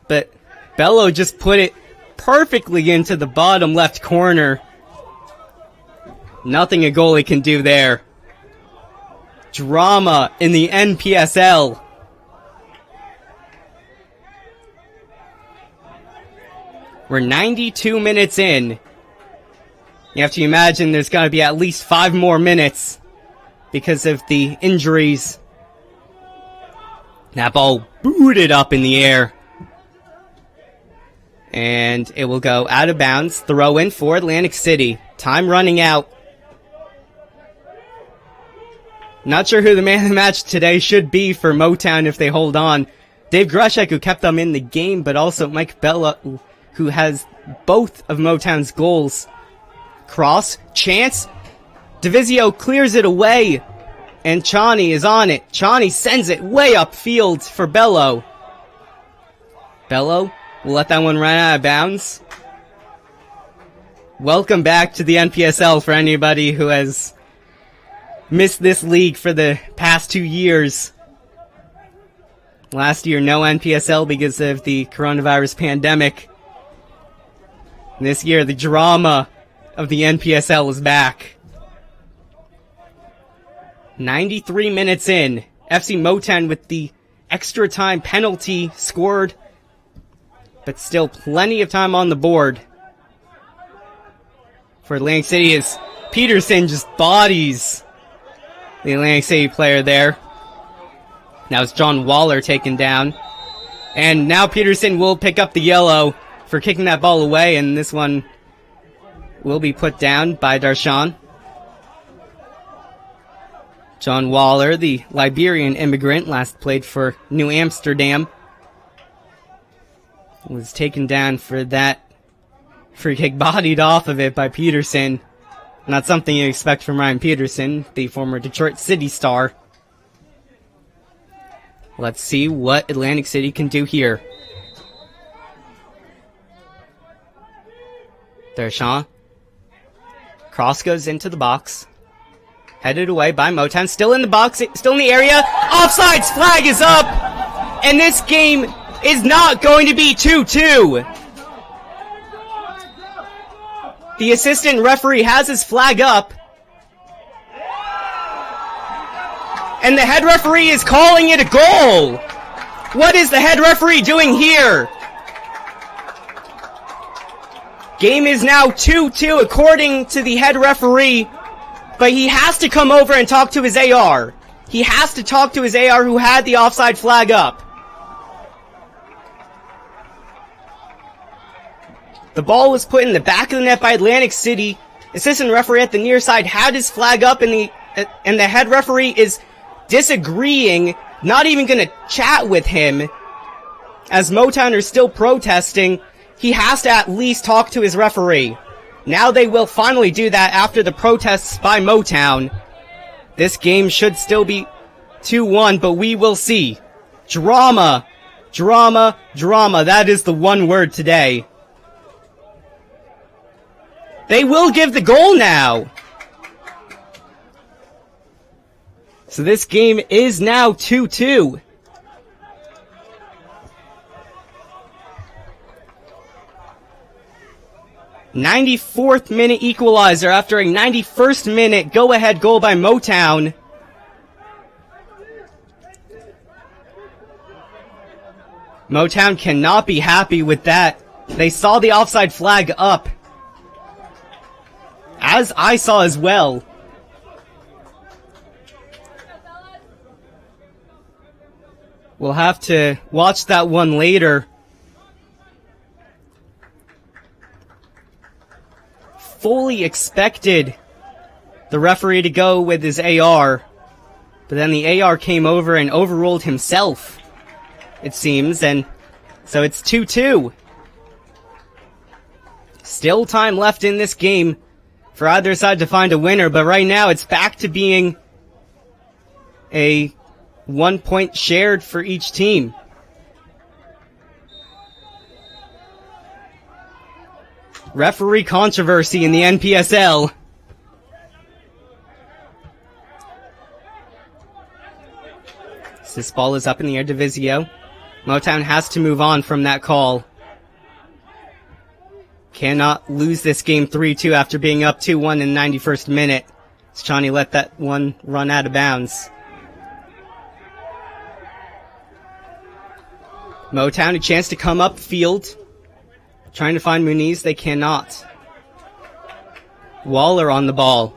but Bello just put it perfectly into the bottom left corner. Nothing a goalie can do there. Drama in the NPSL. We're 92 minutes in. You have to imagine there's got to be at least 5 more minutes because of the injuries. That ball booted up in the air. And it will go out of bounds. Throw in for Atlantic City. Time running out. Not sure who the man of the match today should be for Motown if they hold on. Dave Greshek, who kept them in the game, but also Mike Bello, who has both of Motown's goals. Cross, chance, Divisio clears it away, and Chani is on it. Chani sends it way upfield for Bello. Bello will let that one run out of bounds. Welcome back to the NPSL for anybody who has missed this league for the past 2 years. Last year, no NPSL because of the coronavirus pandemic. This year, the drama of the NPSL is back. 93 minutes in. FC Motown with the extra time penalty scored, but still plenty of time on the board. For Atlantic City, as Peterson just bodies the Atlantic City player there. Now it's John Waller taken down. And now Peterson will pick up the yellow for kicking that ball away, and this one will be put down by Darshan. John Waller, the Liberian immigrant, last played for New Amsterdam, was taken down for that free kick, bodied off of it by Peterson. Not something you expect from Ryan Peterson, the former Detroit City star. Let's see what Atlantic City can do here. Dershaw. Cross goes into the box. Headed away by Motown. Still in the box. Still in the area. Offsides flag is up. And this game is not going to be 2-2. The assistant referee has his flag up. And the head referee is calling it a goal. What is the head referee doing here? Game is now 2-2 according to the head referee, but he has to come over and talk to his AR. He has to talk to his AR who had the offside flag up. The ball was put in the back of the net by Atlantic City. Assistant referee at the near side had his flag up, and the head referee is disagreeing, not even going to chat with him. As Motown are still protesting, he has to at least talk to his referee. Now they will finally do that after the protests by Motown. This game should still be 2-1, but we will see. Drama. Drama. Drama. That is the one word today. They will give the goal now. So this game is now 2-2. '94th minute equalizer after a 91st minute go-ahead goal by Motown. Motown cannot be happy with that. They saw the offside flag up, as I saw as well. We'll have to watch that one later. Fully expected the referee to go with his AR, but then the AR came over and overruled himself, it seems, and so it's 2-2. Still time left in this game for either side to find a winner, but right now it's back to being a 1 point shared for each team. Referee controversy in the NPSL. This ball is up in the air to Vizio. Motown has to move on from that call. Cannot lose this game 3-2 after being up 2-1 in the 91st minute. Chani let that one run out of bounds. Motown a chance to come upfield. Trying to find Muniz, they cannot. Waller on the ball.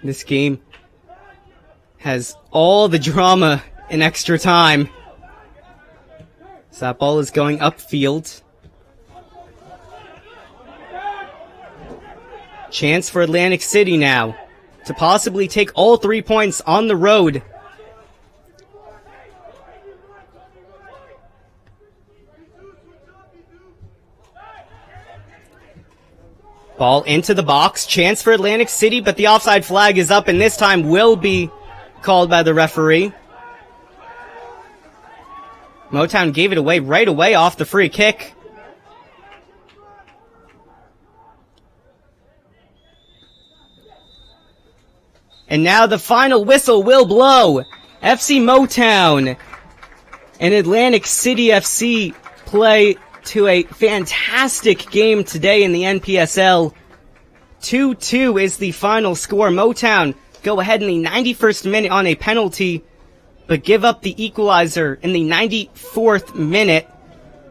This game has all the drama in extra time. So that ball is going upfield. Chance for Atlantic City now to possibly take all 3 points on the road. Ball into the box. Chance for Atlantic City, but the offside flag is up, and this time will be called by the referee. Motown gave it away right away off the free kick. And now the final whistle will blow. FC Motown and Atlantic City FC play to a fantastic game today in the NPSL. 2-2 is the final score. Motown go ahead in the 91st minute on a penalty, but give up the equalizer in the 94th minute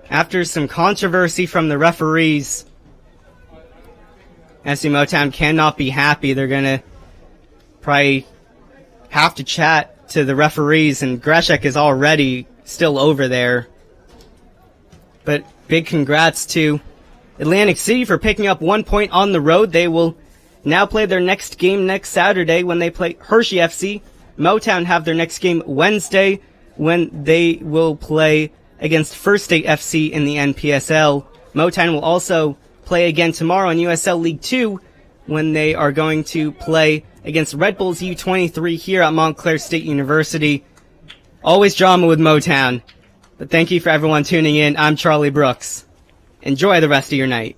after some controversy from the referees. FC Motown cannot be happy. They're going to probably have to chat to the referees, and Greshek is already still over there. But big congrats to Atlantic City for picking up 1 point on the road. They will now play their next game next Saturday when they play Hershey FC. Motown have their next game Wednesday when they will play against First State FC in the NPSL. Motown will also play again tomorrow in USL League 2 when they are going to play against Red Bulls U23 here at Montclair State University. Always drama with Motown. But thank you for everyone tuning in. I'm Charlie Brooks. Enjoy the rest of your night.